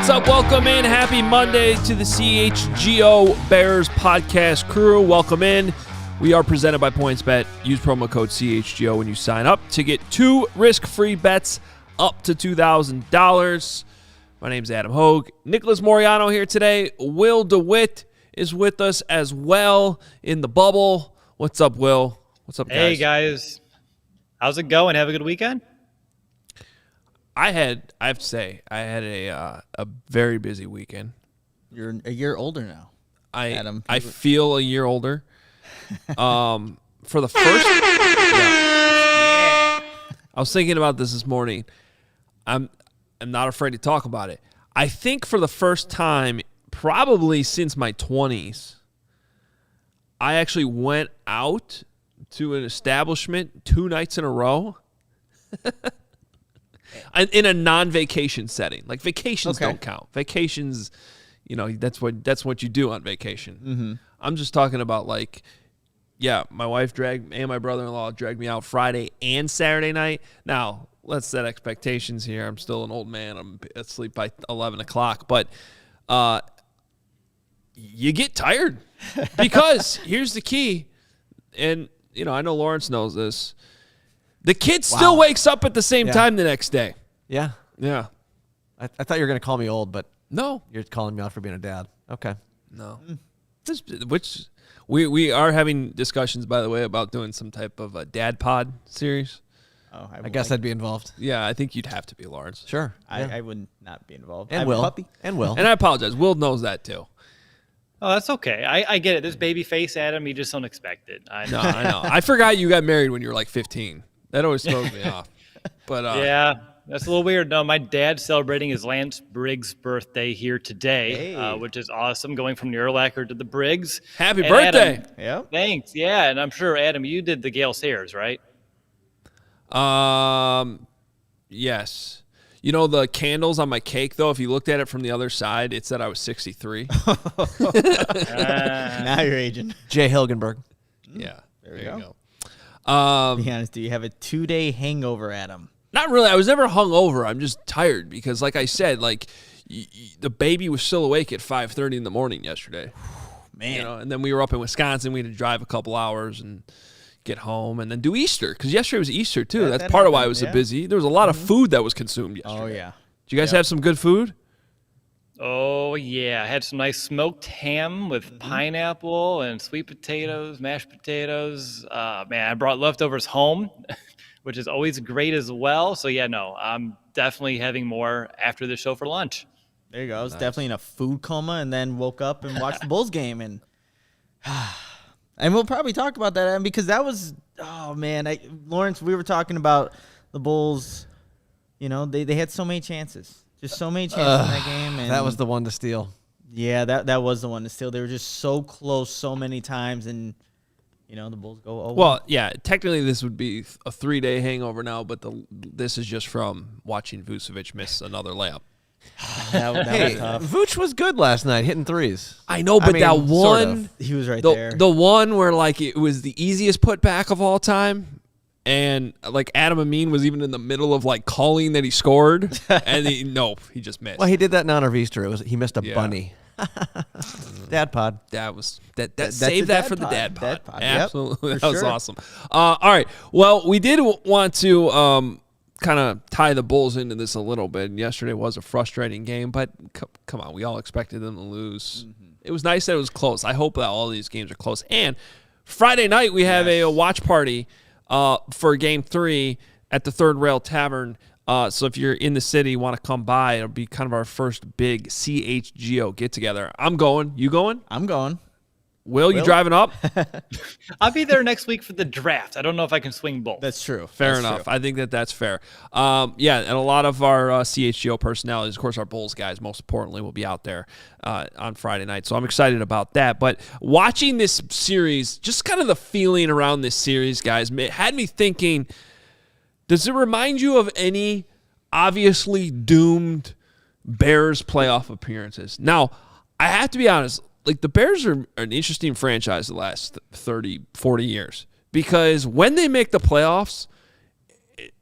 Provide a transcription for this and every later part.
What's up? Welcome in. Happy Monday to the CHGO Bears Podcast crew. Welcome in. We are presented by PointsBet. Use promo code CHGO when you sign up to get 2 risk-free bets up to $2,000. My name's Adam Hoge. Nicholas Moreano here today. Will DeWitt is with us as well in the bubble. What's up, Will? What's up, guys? Hey, guys. How's it going? Have a good weekend? I have to say, I had a very busy weekend. You're a year older now, Adam. I feel a year older. For the first, I was thinking about this morning. I'm not afraid to talk about it. I think for the first time, probably since my 20s, I actually went out to an establishment 2 nights in a row. In a non-vacation setting. Like, vacations don't count. Vacations, that's what you do on vacation. Mm-hmm. I'm just talking about, like, my wife and my brother-in-law dragged me out Friday and Saturday night. Now, let's set expectations here. I'm still an old man. I'm asleep by 11 o'clock. But you get tired because here's the key. And, I know Lawrence knows this. The kid still wakes up at the same time the next day. Yeah. Yeah. I thought you were going to call me old, but no. You're calling me out for being a dad. Okay. No. Which we are having discussions, by the way, about doing some type of a dad pod series. Oh, I guess I'd be involved. Yeah, I think you'd have to be, Lawrence. Sure. I would not be involved. And I'm Will. a puppy. And Will. And I apologize. Will knows that too. Oh, that's okay. I get it. This baby face, Adam, you just don't expect it. I know. I forgot you got married when you were like 15. That always throws me off. But yeah, that's a little weird. No, my dad's celebrating his Lance Briggs' birthday here today, which is awesome, going from the Urlacher to the Briggs. Happy birthday. Yeah. Thanks. Yeah, and I'm sure, Adam, you did the Gale Sayers, right? Yes. The candles on my cake, though, if you looked at it from the other side, it said I was 63. Now you're aging. Jay Hilgenberg. Yeah. There you go. Be honest, do you have a 2-day hangover, Adam? Not really. I was never hungover. I'm just tired because, like I said, the baby was still awake at 5:30 in the morning yesterday. Man. And then we were up in Wisconsin. We had to drive a couple hours and get home and then do Easter because yesterday was Easter, too. That's part of why it was so busy. There was a lot of food that was consumed yesterday. Oh, yeah. Did you guys have some good food? Oh, yeah. I had some nice smoked ham with pineapple and sweet potatoes, mashed potatoes. Man, I brought leftovers home, which is always great as well. So, I'm definitely having more after the show for lunch. There you go. I was definitely in a food coma and then woke up and watched the Bulls game. And we'll probably talk about that, Adam, because that was, Lawrence, we were talking about the Bulls. They had so many chances. Just so many chances in that game. And that was the one to steal. Yeah, that was the one to steal. They were just so close so many times, and, the Bulls go, oh. Well, yeah, technically this would be a 3-day hangover now, but this is just from watching Vucevic miss another layup. That was tough. Vooch was good last night, hitting threes. I know, but that one, sort of. He was right there. The one where, it was the easiest putback of all time. And, Adam Amin was even in the middle of, calling that he scored. And he just missed. Well, he did that in honor of Easter. He missed a bunny. Dad pod. That saved that for the dad pod. Dad pod. Absolutely. Yep, that was sure. awesome. All right. Well, we did want to kind of tie the Bulls into this a little bit. Yesterday was a frustrating game, but come on. We all expected them to lose. Mm-hmm. It was nice that it was close. I hope that all these games are close. And Friday night we have a watch party for Game 3 at the Third Rail Tavern. So if you're in the city, want to come by, it'll be kind of our first big CHGO get-together. I'm going. You going? I'm going. Will, you driving up? I'll be there next week for the draft. I don't know if I can swing both. That's true. Fair enough. I think that's fair. And a lot of our CHGO personalities, of course, our Bulls guys, most importantly, will be out there on Friday night. So I'm excited about that. But watching this series, just kind of the feeling around this series, guys, had me thinking, does it remind you of any obviously doomed Bears playoff appearances? Now, I have to be honest, the Bears are an interesting franchise the last 30, 40 years because when they make the playoffs,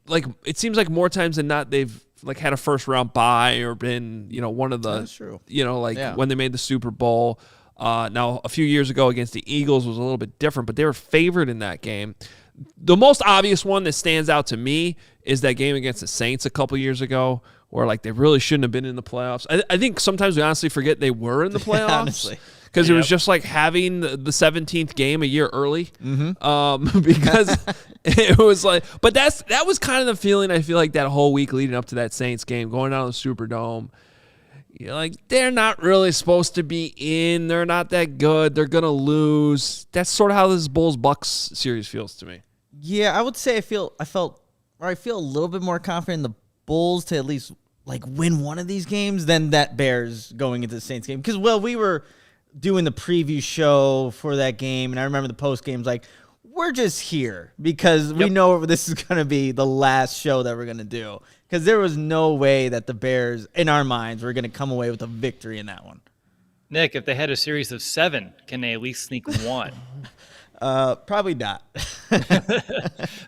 it seems like more times than not they've like had a first round bye or been, one of the, That's true. When they made the Super Bowl. Now, a few years ago against the Eagles was a little bit different, but they were favored in that game. The most obvious one that stands out to me is that game against the Saints a couple years ago where, like, they really shouldn't have been in the playoffs. I think sometimes we honestly forget they were in the playoffs. Honestly. Because it was just like having the 17th game a year early. Because it was like, but that was kind of the feeling I feel like that whole week leading up to that Saints game, going down to the Superdome. You're like, they're not really supposed to be in. They're not that good. They're going to lose. That's sort of how this Bulls-Bucks series feels to me. Yeah, I would say I feel a little bit more confident in the Bulls to at least like win one of these games than that Bears going into the Saints game. Because, we were doing the preview show for that game, and I remember the post game's like, we're just here because we know this is going to be the last show that we're going to do. Because there was no way that the Bears, in our minds, were going to come away with a victory in that one. Nick, if they had a series of 7, can they at least sneak one? Probably not.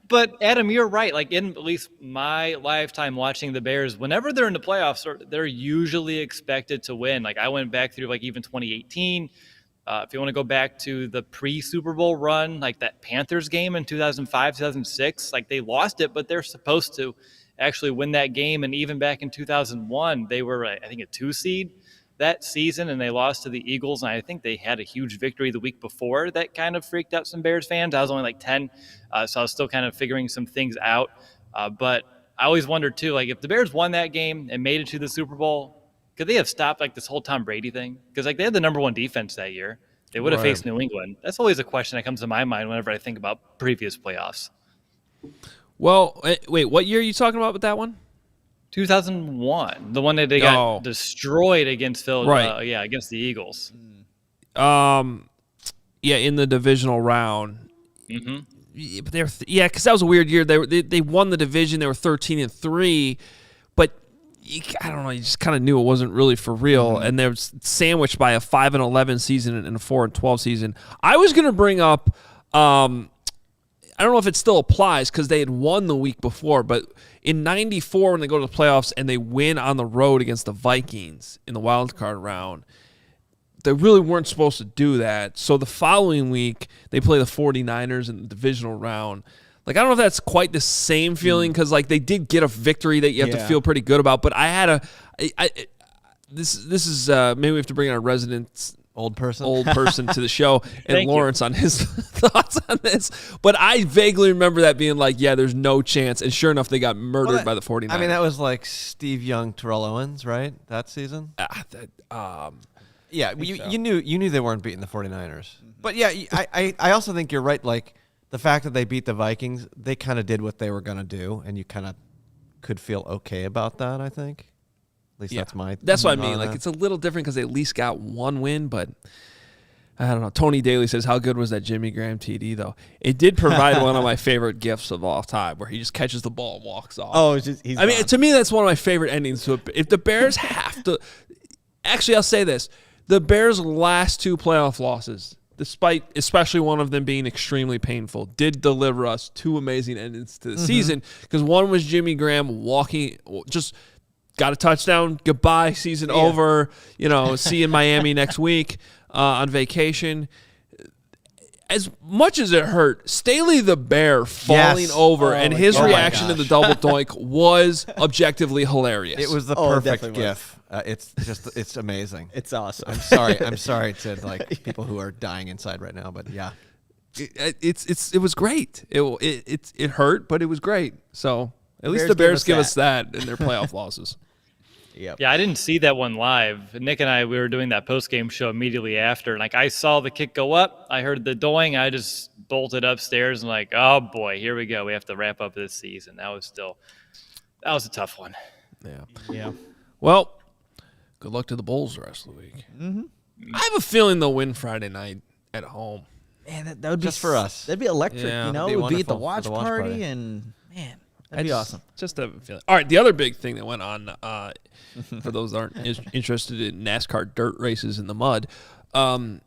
But Adam, you're right. Like, in at least my lifetime watching the Bears, whenever they're in the playoffs, they're usually expected to win. Like, I went back through like even 2018. If you want to go back to the pre-Super Bowl run, like that Panthers game in 2005, 2006, like they lost it, but they're supposed to actually win that game. And even back in 2001, they were, I think, a 2 seed that season, and they lost to the Eagles. And I think they had a huge victory the week before that kind of freaked out some Bears fans. I was only like 10, so I was still kind of figuring some things out. But I always wondered too, like if the Bears won that game and made it to the Super Bowl, could they have stopped like this whole Tom Brady thing? Because like they had the number 1 defense that year. They would have faced New England. That's always a question that comes to my mind whenever I think about previous playoffs. Well, wait, what year are you talking about with that one? 2001, the one that they got destroyed against Philadelphia, against the Eagles. In the divisional round. Mm-hmm. But because that was a weird year. They won the division. They were 13-3, but I don't know. You just kind of knew it wasn't really for real, and they were sandwiched by a 5-11 season and a 4-12 season. I was going to bring up. I don't know if it still applies because they had won the week before, but in '94 when they go to the playoffs and they win on the road against the Vikings in the wild card round, they really weren't supposed to do that. So the following week they play the 49ers in the divisional round. Like, I don't know if that's quite the same feeling because like they did get a victory that you have to feel pretty good about. But I had this is maybe we have to bring in our resident old person to the show and Lawrence on his thoughts on this. But I vaguely remember that being like, yeah, there's no chance. And sure enough, they got murdered by the 49ers. I mean, that was like Steve Young, Terrell Owens, right? That season? You knew they weren't beating the 49ers. But yeah, I also think you're right. Like the fact that they beat the Vikings, they kind of did what they were going to do. And you kind of could feel okay about that, I think. At least that's what I mean. Like, it's a little different because they at least got one win, but I don't know. Tony Daly says, how good was that Jimmy Graham TD, though? It did provide one of my favorite gifts of all time where he just catches the ball and walks off. Oh, he's gone. To me, that's one of my favorite endings. So if the Bears have to – actually, I'll say this. The Bears' last 2 playoff losses, despite especially one of them being extremely painful, did deliver us 2 amazing endings to the season because one was Jimmy Graham walking – just – got a touchdown. Goodbye. Season over. See you in Miami next week on vacation. As much as it hurt, Staley the Bear falling over and his reaction to the double doink was objectively hilarious. It was the perfect gif. It's amazing. It's awesome. I'm sorry to like people who are dying inside right now, but yeah, it was great. It hurt, but it was great. So at least the Bears give us that in their playoff losses. Yep. Yeah, I didn't see that one live. Nick and I, we were doing that post-game show immediately after. Like, I saw the kick go up. I heard the doing. I just bolted upstairs and like, oh, boy, here we go. We have to wrap up this season. That was a tough one. Yeah. Well, good luck to the Bulls the rest of the week. Mm-hmm. I have a feeling they'll win Friday night at home. Man, that would be just for us. That'd be electric. Yeah, it would be at the watch party, and man, that'd be awesome. Just a feeling. All right, the other big thing that went on, for those that aren't interested in NASCAR dirt races in the mud, the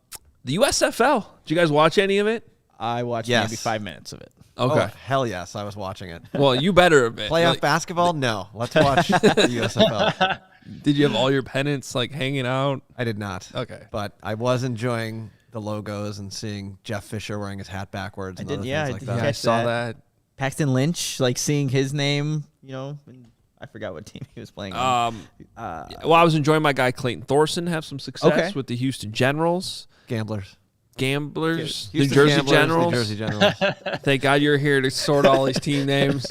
USFL. Did you guys watch any of it? I watched Yes. maybe 5 minutes of it. Okay. Oh, hell yes, I was watching it. Well, you better have been. Playoff Like, basketball? No. Let's watch the USFL. did you have all your pennants like hanging out? I did not. Okay. But I was enjoying the logos and seeing Jeff Fisher wearing his hat backwards and I did, other yeah, things I like did that. Yeah, I catch saw that. Paxton Lynch, like seeing his name, and I forgot what team he was playing on. Well, I was enjoying my guy Clayton Thorson have some success Okay. with the Houston Generals. Gamblers. Gamblers, Houston New Jersey Gamblers, Generals. New Jersey Generals. Thank God you're here to sort all these team names.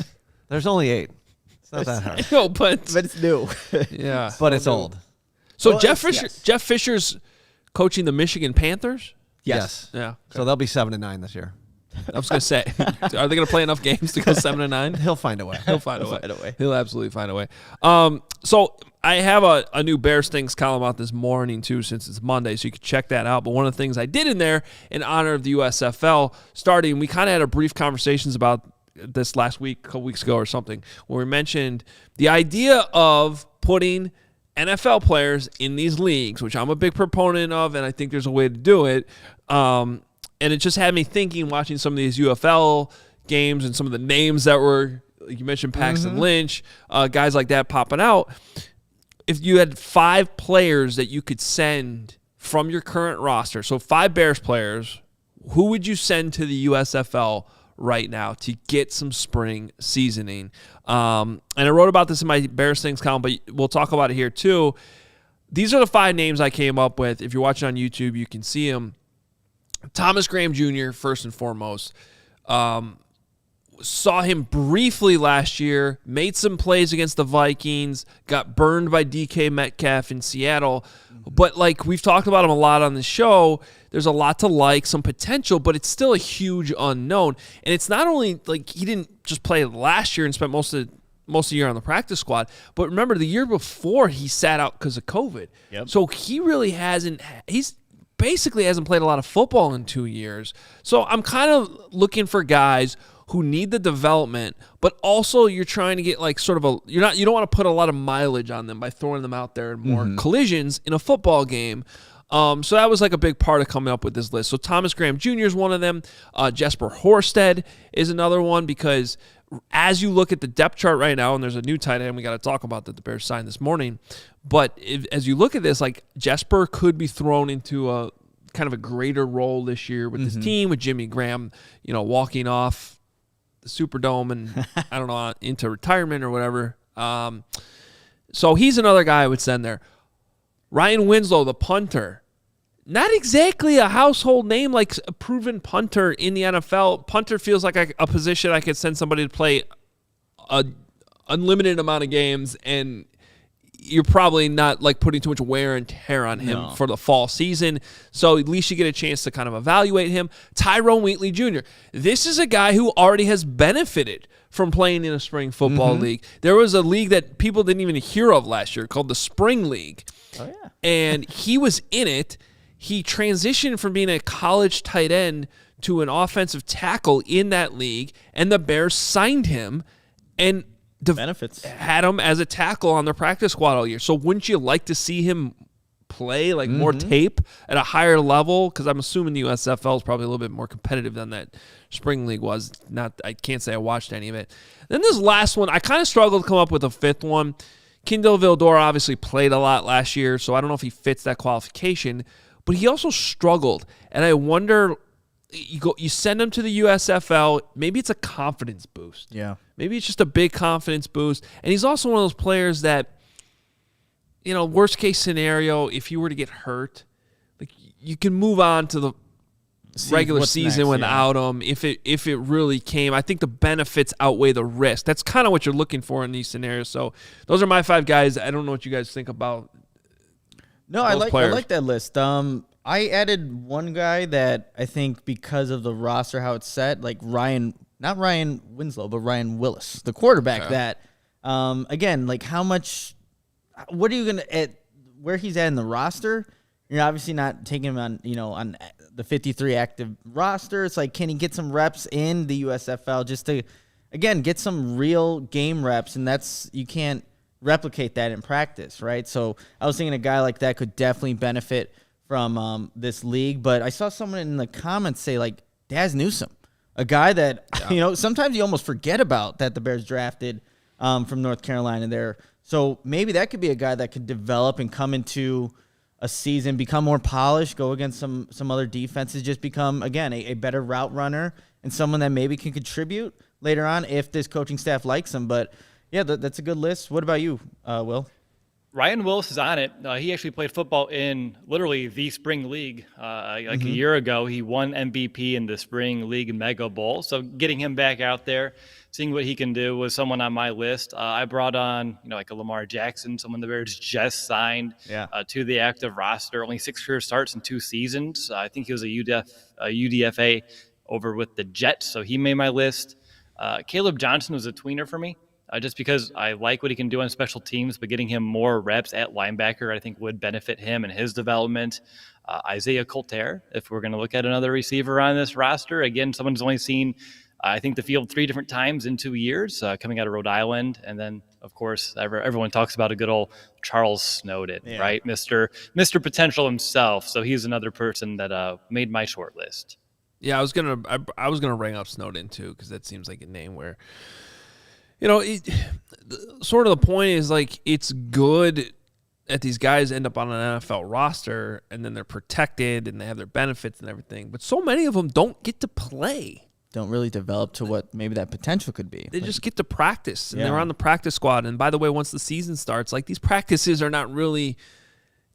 There's only 8. It's not that hard. No, but But it's new. yeah. But it's old. So Well, Jeff Fisher's coaching the Michigan Panthers. Yes. Yeah. So they'll be 7-9 this year. I was gonna say, are they gonna play enough games to go 7-9? He'll find a way. He'll find a way. find a way. He'll absolutely find a way. So I have a new Bears Things column out this morning too, since it's Monday, so you can check that out. But one of the things I did in there in honor of the USFL starting, we kind of had a brief conversations about this last week, a couple weeks ago or something, where we mentioned the idea of putting NFL players in these leagues, which I'm a big proponent of, and I think there's a way to do it. And it just had me thinking, watching some of these UFL games and some of the names that were, like you mentioned, Paxton Lynch, guys like that popping out. If you had 5 players that you could send from your current roster, so 5 Bears players, who would you send to the USFL right now to get some spring seasoning? And I wrote about this in my Bears Things column, but we'll talk about it here too. These are the 5 names I came up with. If you're watching on YouTube, you can see them. Thomas Graham Jr., first and foremost. Saw him briefly last year, made some plays against the Vikings, got burned by DK Metcalf in Seattle. But like we've talked about him a lot on the show, there's a lot to like, some potential, but it's still a huge unknown. And it's not only like he didn't just play last year and spent most of the year on the practice squad, but remember the year before he sat out because of COVID. Yep. So he really he's basically hasn't played a lot of football in 2 years. So I'm kind of looking for guys who need the development, but also you're trying to get like sort of you don't want to put a lot of mileage on them by throwing them out there in more collisions in a football game. So that was like a big part of coming up with this list. So Thomas Graham Jr. is one of them. Jesper Horsted is another one, because as you look at the depth chart right now, and there's a new tight end we got to talk about that the Bears signed this morning, but as you look at this, like Jesper could be thrown into a kind of a greater role this year with this team, with Jimmy Graham, walking off the Superdome and I don't know, into retirement or whatever. So he's another guy I would send there. Ryan Winslow, the punter. Not exactly a household name, like a proven punter in the NFL. Punter feels like a position I could send somebody to play an unlimited amount of games, and you're probably not like putting too much wear and tear on him for the fall season. So at least you get a chance to kind of evaluate him. Tyrone Wheatley Jr. This is a guy who already has benefited from playing in a spring football league. There was a league that people didn't even hear of last year called the Spring League. Oh, yeah. And he was in it. He transitioned from being a college tight end to an offensive tackle in that league, and the Bears signed him and Benefits. had him as a tackle on their practice squad all year. So wouldn't you like to see him play like more tape at a higher level? Because I'm assuming the USFL is probably a little bit more competitive than that spring league was. I can't say I watched any of it. Then this last one, I kind of struggled to come up with a fifth one. Kindle Vildor obviously played a lot last year, so I don't know if he fits that qualification, but he also struggled. And I wonder, you send him to the USFL, maybe it's a confidence boost. Yeah. Maybe it's just a big confidence boost. And he's also one of those players that, worst case scenario, if you were to get hurt, like you can move on to the regular season without him if it really came. I think the benefits outweigh the risk. That's kind of what you're looking for in these scenarios. So those are my 5 guys. I don't know what you guys think about. No, I like that list. I added one guy that I think because of the roster, how it's set, like not Ryan Winslow, but Ryan Willis, the quarterback. Okay. That again, like what are you gonna at where he's at in the roster? You're obviously not taking him on on the 53 active roster. It's like, can he get some reps in the USFL just to again get some real game reps? And you can't replicate that in practice, right? So I was thinking a guy like that could definitely benefit from this league. But I saw someone in the comments say, like, Daz Newsome, a guy that, sometimes you almost forget about that the Bears drafted from North Carolina there. So maybe that could be a guy that could develop and come into a season, become more polished, go against some other defenses, just become, again, a better route runner and someone that maybe can contribute later on if this coaching staff likes him. But, yeah, that's a good list. What about you, Will? Ryan Willis is on it. He actually played football in literally the spring league. A year ago, he won MVP in the spring league Mega Bowl. So getting him back out there, seeing what he can do was someone on my list. I brought on, like a Lamar Jackson, someone the Bears just signed to the active roster. Only 6 career starts in 2 seasons. I think he was a UDFA over with the Jets, so he made my list. Caleb Johnson was a tweener for me. Just because I like what he can do on special teams, but getting him more reps at linebacker, I think would benefit him and his development. Isaiah Coulter, if we're going to look at another receiver on this roster. Again, someone who's only seen, I think, the field 3 different times in 2 years, coming out of Rhode Island. And then, of course, everyone talks about a good old Charles Snowden, right? Mr. Potential himself. So he's another person that made my short list. Yeah, I was gonna bring up Snowden too, because that seems like a name where, sort of the point is like it's good that these guys end up on an NFL roster and then they're protected and they have their benefits and everything. But so many of them don't get to play. Don't really develop to what maybe that potential could be. They just get to practice and they're on the practice squad. And by the way, once the season starts, like these practices are not really,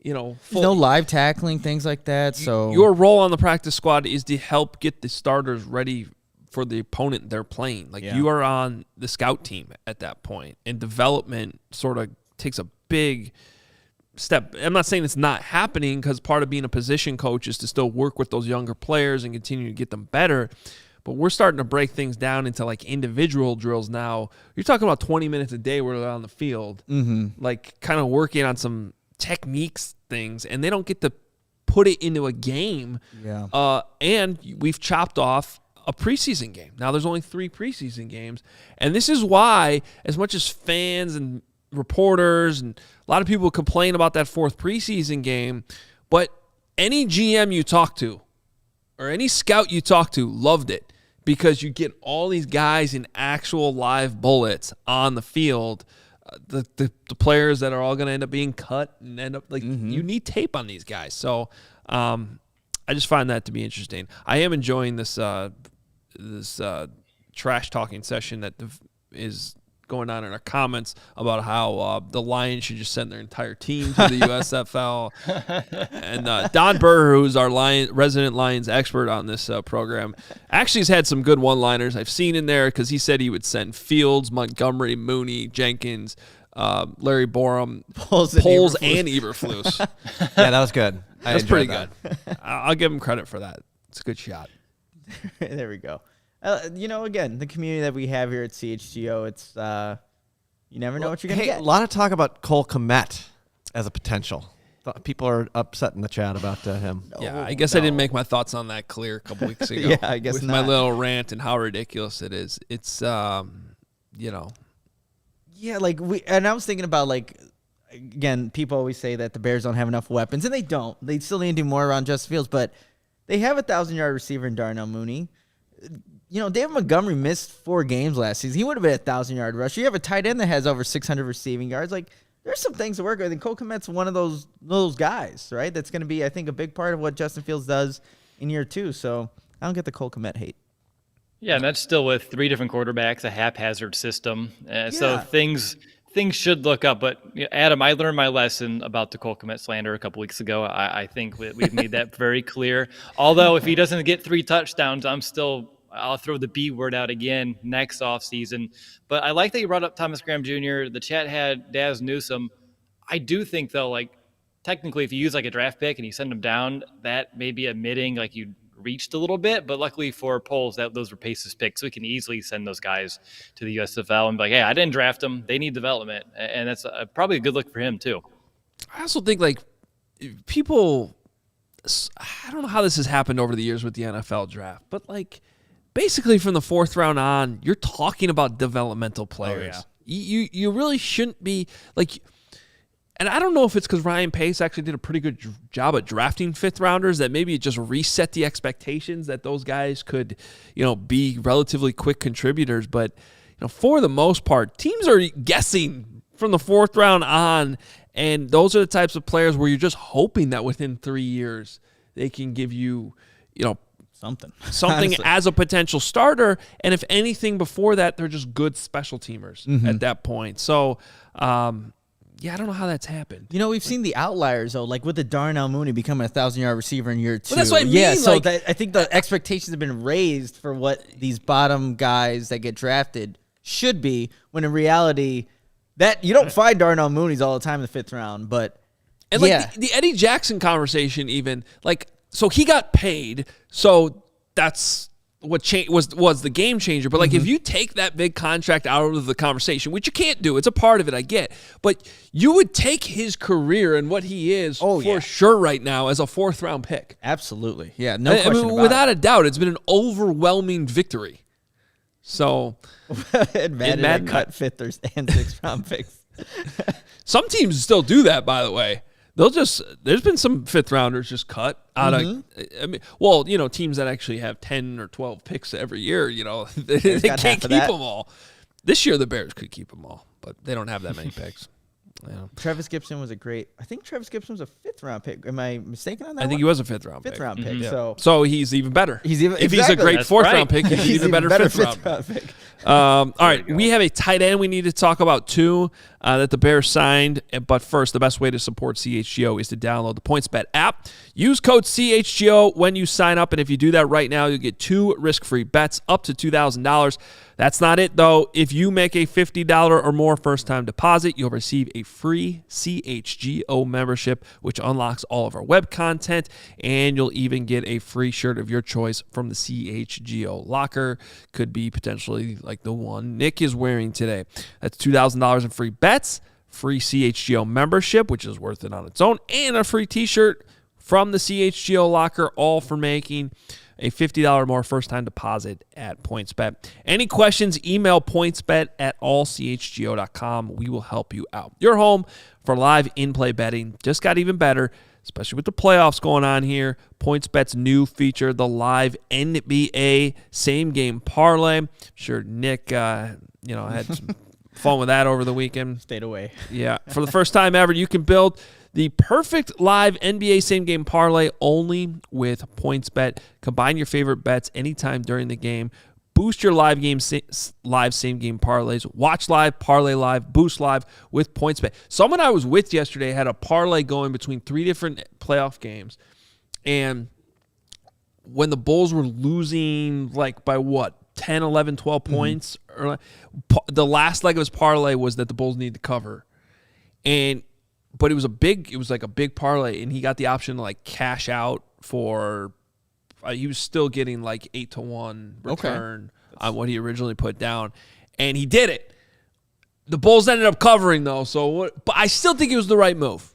full. No live tackling, things like that. So your role on the practice squad is to help get the starters ready for the opponent they're playing. You are on the scout team at that point, and development sort of takes a big step. I'm not saying it's not happening, because part of being a position coach is to still work with those younger players and continue to get them better. But we're starting to break things down into like individual drills now. You're talking about 20 minutes a day where they're on the field, like kind of working on some techniques things, and they don't get to put it into a game. And we've chopped off a preseason game. Now there's only 3 preseason games. And this is why, as much as fans and reporters and a lot of people complain about that 4th preseason game, but any GM you talk to or any scout you talk to loved it, because you get all these guys in actual live bullets on the field. The players that are all going to end up being cut and end up you need tape on these guys. So I just find that to be interesting. I am enjoying this trash talking session that is going on in our comments about how the Lions should just send their entire team to the USFL. And Don Burr, who's our resident Lions expert on this program, actually has had some good one-liners I've seen in there, because he said he would send Fields, Montgomery, Mooney, Jenkins, Larry Borum, Poles and Eberflus. Yeah, that was good. That's pretty good. I'll give him credit for that. It's a good shot. There we go. Again, the community that we have here at CHGO, it's you never know what you're going to get. A lot of talk about Cole Kmet as a potential. People are upset in the chat about him. I guess I didn't make my thoughts on that clear a couple weeks ago. Yeah, I guess with not. My little rant and how ridiculous it is. It's Yeah, and I was thinking about again, people always say that the Bears don't have enough weapons, and they don't. They still need to do more around Justin Fields, but they have a 1,000-yard receiver in Darnell Mooney. David Montgomery missed 4 games last season. He would have been a 1,000-yard rusher. You have a tight end that has over 600 receiving yards. There's some things to work with, and Cole Kmet's one of those guys, right? That's going to be, I think, a big part of what Justin Fields does in year 2. So I don't get the Cole Kmet hate. Yeah, and that's still with 3 different quarterbacks, a haphazard system. So things should look up. But Adam, I learned my lesson about the Cole Kmet slander a couple weeks ago. I think we've made that very clear. Although if he doesn't get 3 touchdowns, I'll throw the B word out again next offseason. But I like that you brought up Thomas Graham Jr. The chat had Daz Newsome. I do think, though, technically if you use a draft pick and you send him down, that may be admitting you reached a little bit. But luckily for Poles, those were Pace's picks. So we can easily send those guys to the USFL and be like, hey, I didn't draft them. They need development. And that's probably a good look for him, too. I also think people, I don't know how this has happened over the years with the NFL draft, but basically from the 4th round on, you're talking about developmental players. Oh, yeah. You really shouldn't be And I don't know if it's because Ryan Pace actually did a pretty good job at drafting fifth rounders that maybe it just reset the expectations that those guys could, be relatively quick contributors. But, for the most part, teams are guessing from the fourth round on, and those are the types of players where you're just hoping that within 3 years they can give you, something as a potential starter. And if anything before that, they're just good special teamers at that point. So, I don't know how that's happened. We've seen the outliers, though, like with the Darnell Mooney becoming a 1,000-yard receiver in year 2. Well, that's what I mean. Yeah, so I think the expectations have been raised for what these bottom guys that get drafted should be, when in reality, that you don't find Darnell Mooney's all the time in the 5th round. But, the Eddie Jackson conversation even, so he got paid, so that's what was the game changer. But if you take that big contract out of the conversation, which you can't do, it's a part of it, I get, but you would take his career and what he is for sure right now as a 4th round pick. Absolutely. Yeah, no question about without a doubt, it's been an overwhelming victory. So Madden cut 5th and 6th round picks. Some teams still do that, by the way. There's been some 5th rounders just cut out of, teams that actually have 10 or 12 picks every year, they can't keep them all. This year the Bears could keep them all, but they don't have that many picks. Yeah. Travis Gibson was I think Travis Gibson was a 5th round pick. Am I mistaken on that? I think he was a 5th round pick. 5th round pick. Mm-hmm. So he's even better. If he's a great 4th round pick, he's even better 5th round pick. All right, we have a tight end we need to talk about too that the Bears signed. But first, the best way to support CHGO is to download the PointsBet app. Use code CHGO when you sign up, and if you do that right now, you'll get 2 risk-free bets up to $2,000. That's not it, though. If you make a $50 or more first-time deposit, you'll receive a free CHGO membership, which unlocks all of our web content, and you'll even get a free shirt of your choice from the CHGO locker. Could be potentially like the one Nick is wearing today. That's $2,000 in free bets, free CHGO membership, which is worth it on its own, and a free t-shirt from the CHGO locker, all for making a $50 or more first-time deposit at PointsBet. Any questions, email pointsbet@allchgo.com. We will help you out. Your home for live in-play betting just got even better, especially with the playoffs going on here. PointsBet's new feature, the live NBA same-game parlay. I'm sure Nick, had some fun with that over the weekend. Stayed away. Yeah. For the first time ever, you can build the perfect live NBA same-game parlay only with PointsBet. Combine your favorite bets anytime during the game. Boost your live same-game parlays. Watch live, parlay live, boost live with PointsBet. Someone I was with yesterday had a parlay going between 3 different playoff games. And when the Bulls were losing, by what, 10, 11, 12 points? Or the last leg of his parlay was that the Bulls needed to cover. But it was a big parlay, and he got the option to cash out for. He was still getting 8-1 return on what he originally put down, and he did it. The Bulls ended up covering though, but I still think it was the right move.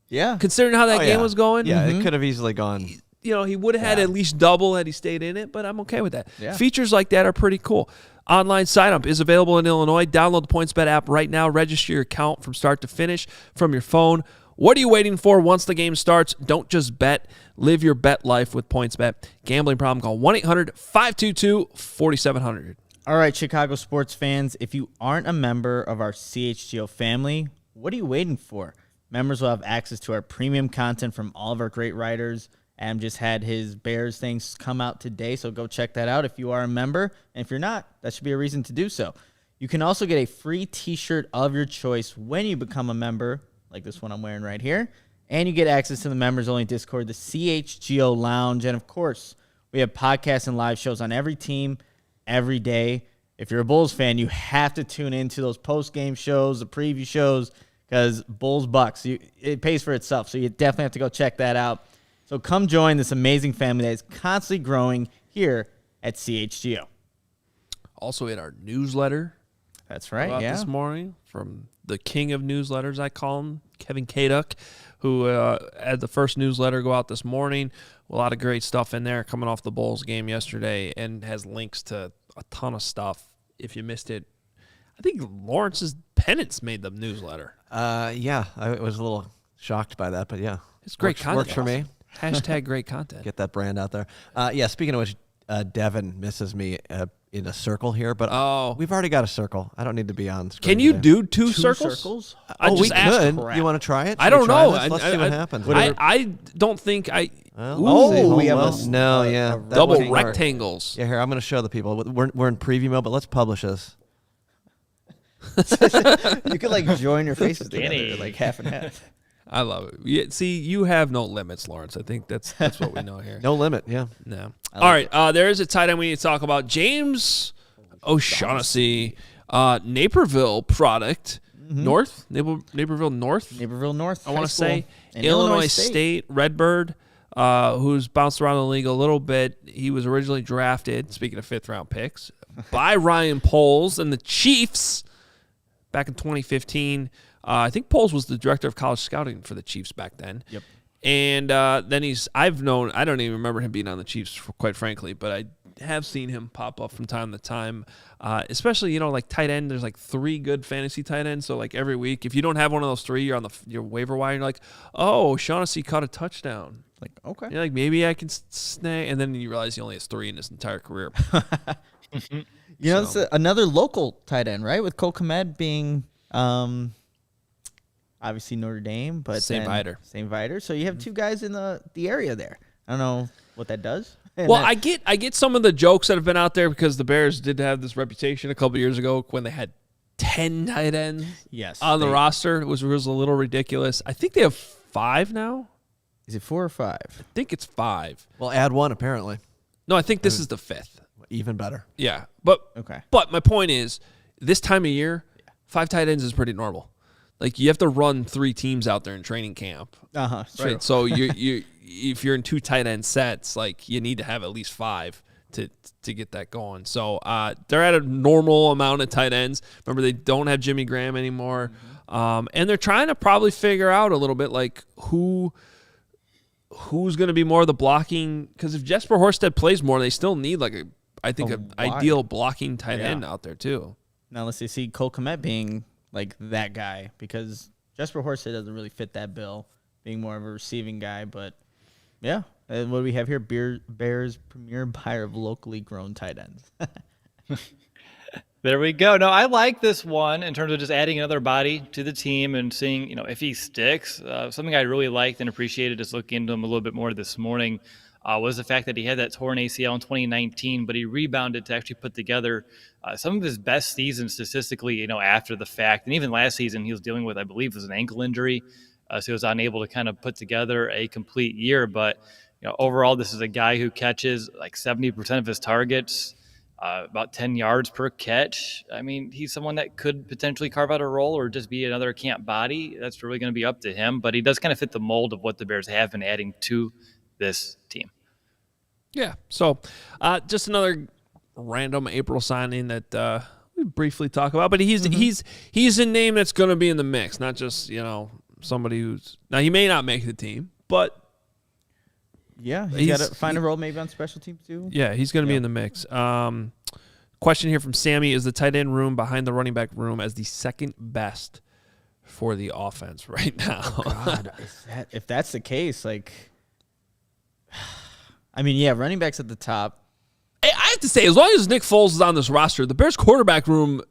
Yeah, considering how that game was going. Yeah, it could have easily gone. He would have had at least double had he stayed in it, but I'm okay with that. Yeah. Features like that are pretty cool. Online sign-up is available in Illinois. Download the PointsBet app right now. Register your account from start to finish from your phone. What are you waiting for once the game starts? Don't just bet. Live your bet life with PointsBet. Gambling problem, call 1-800-522-4700. All right, Chicago sports fans, if you aren't a member of our CHGO family, what are you waiting for? Members will have access to our premium content from all of our great writers. Adam just had his Bears things come out today, so go check that out if you are a member. And if you're not, that should be a reason to do so. You can also get a free t-shirt of your choice when you become a member, like this one I'm wearing right here. And you get access to the members-only Discord, the CHGO Lounge. And, of course, we have podcasts and live shows on every team every day. If you're a Bulls fan, you have to tune into those post-game shows, the preview shows, because Bulls-Bucks, it pays for itself. So you definitely have to go check that out. So come join this amazing family that is constantly growing here at CHGO. Also in our newsletter. That's right, This morning from the king of newsletters, I call him, Kevin Kaduk, who had the first newsletter go out this morning. A lot of great stuff in there coming off the Bulls game yesterday and has links to a ton of stuff. If you missed it, I think Lawrence's Pennants made the newsletter. Yeah, I was a little shocked by that, but yeah. It's great content. Works for me. Hashtag great content. Get that brand out there. Yeah, speaking of which, Devin misses me in a circle here, but we've already got a circle. I don't need to be on screen. Can you today. do two circles? We could. You want to try it? I don't know. Let's see what happens. I don't think I... we have double rectangles. Yeah, here, I'm going to show the people. We're in preview mode, but let's publish this. You could like join your faces together, like half and half. I love it. See, you have no limits, Lawrence. I think that's what we know here. No limit, yeah. No. All right, there is a tight end we need to talk about. James O'Shaughnessy, Naperville product. North? Naperville North? Naperville North. I want to say. Illinois State Redbird, who's bounced around the league a little bit. He was originally drafted, speaking of fifth-round picks, by Ryan Poles and the Chiefs back in 2015. I think Poles was the director of college scouting for the Chiefs back then. Yep. And then I don't even remember him being on the Chiefs, quite frankly, but I have seen him pop up from time to time, especially, like tight end. There's like 3 good fantasy tight ends. So like every week, if you don't have one of those 3, you're on your waiver wire. And you're like, oh, Shaughnessy caught a touchdown. Like, okay. You're like, maybe I can snag. And then you realize he only has 3 in his entire career. It's another local tight end, right? With Cole Kmet being obviously Notre Dame, but St. Viator. So you have 2 guys in the area there. I don't know what that does. Well, I get some of the jokes that have been out there because the Bears did have this reputation a couple years ago when they had 10 tight ends on the roster. It was a little ridiculous. I think they have 5 now. Is it 4 or 5? I think it's 5. Well, add 1 apparently. No, I think this is the 5th. Even better. Yeah, but okay. But my point is, this time of year, 5 tight ends is pretty normal. Like you have to run 3 teams out there in training camp. Right. So you if you're in 2 tight end sets, like you need to have at least 5 to get that going. So they're at a normal amount of tight ends. Remember, they don't have Jimmy Graham anymore, and they're trying to probably figure out a little bit like who's going to be more of the blocking. Because if Jesper Horsted plays more, they still need like an ideal blocking tight end out there too. Now let's see Cole Kmet being like that guy, because Jesper Horsted doesn't really fit that bill, being more of a receiving guy. But yeah, and what do we have here? Bears premier buyer of locally grown tight ends. There we go. No, I like this one in terms of just adding another body to the team and seeing, if he sticks. Something I really liked and appreciated, just looking into him a little bit more this morning, was the fact that he had that torn ACL in 2019, but he rebounded to actually put together some of his best seasons statistically, after the fact. And even last season, he was dealing with, I believe, was an ankle injury. So he was unable to kind of put together a complete year. But, overall, this is a guy who catches like 70% of his targets, about 10 yards per catch. I mean, he's someone that could potentially carve out a role or just be another camp body. That's really going to be up to him. But he does kind of fit the mold of what the Bears have been adding to this team. Yeah. So just another random April signing that we briefly talk about. But he's a name that's going to be in the mix, not just, somebody who's – now, he may not make the team, but – yeah, he's got to find a role maybe on special teams too. Yeah, he's going to be in the mix. Question here from Sammy: is the tight end room behind the running back room as the second best for the offense right now? Oh God, if that's the case, like, I mean, yeah, running backs at the top. I have to say, as long as Nick Foles is on this roster, the Bears quarterback room.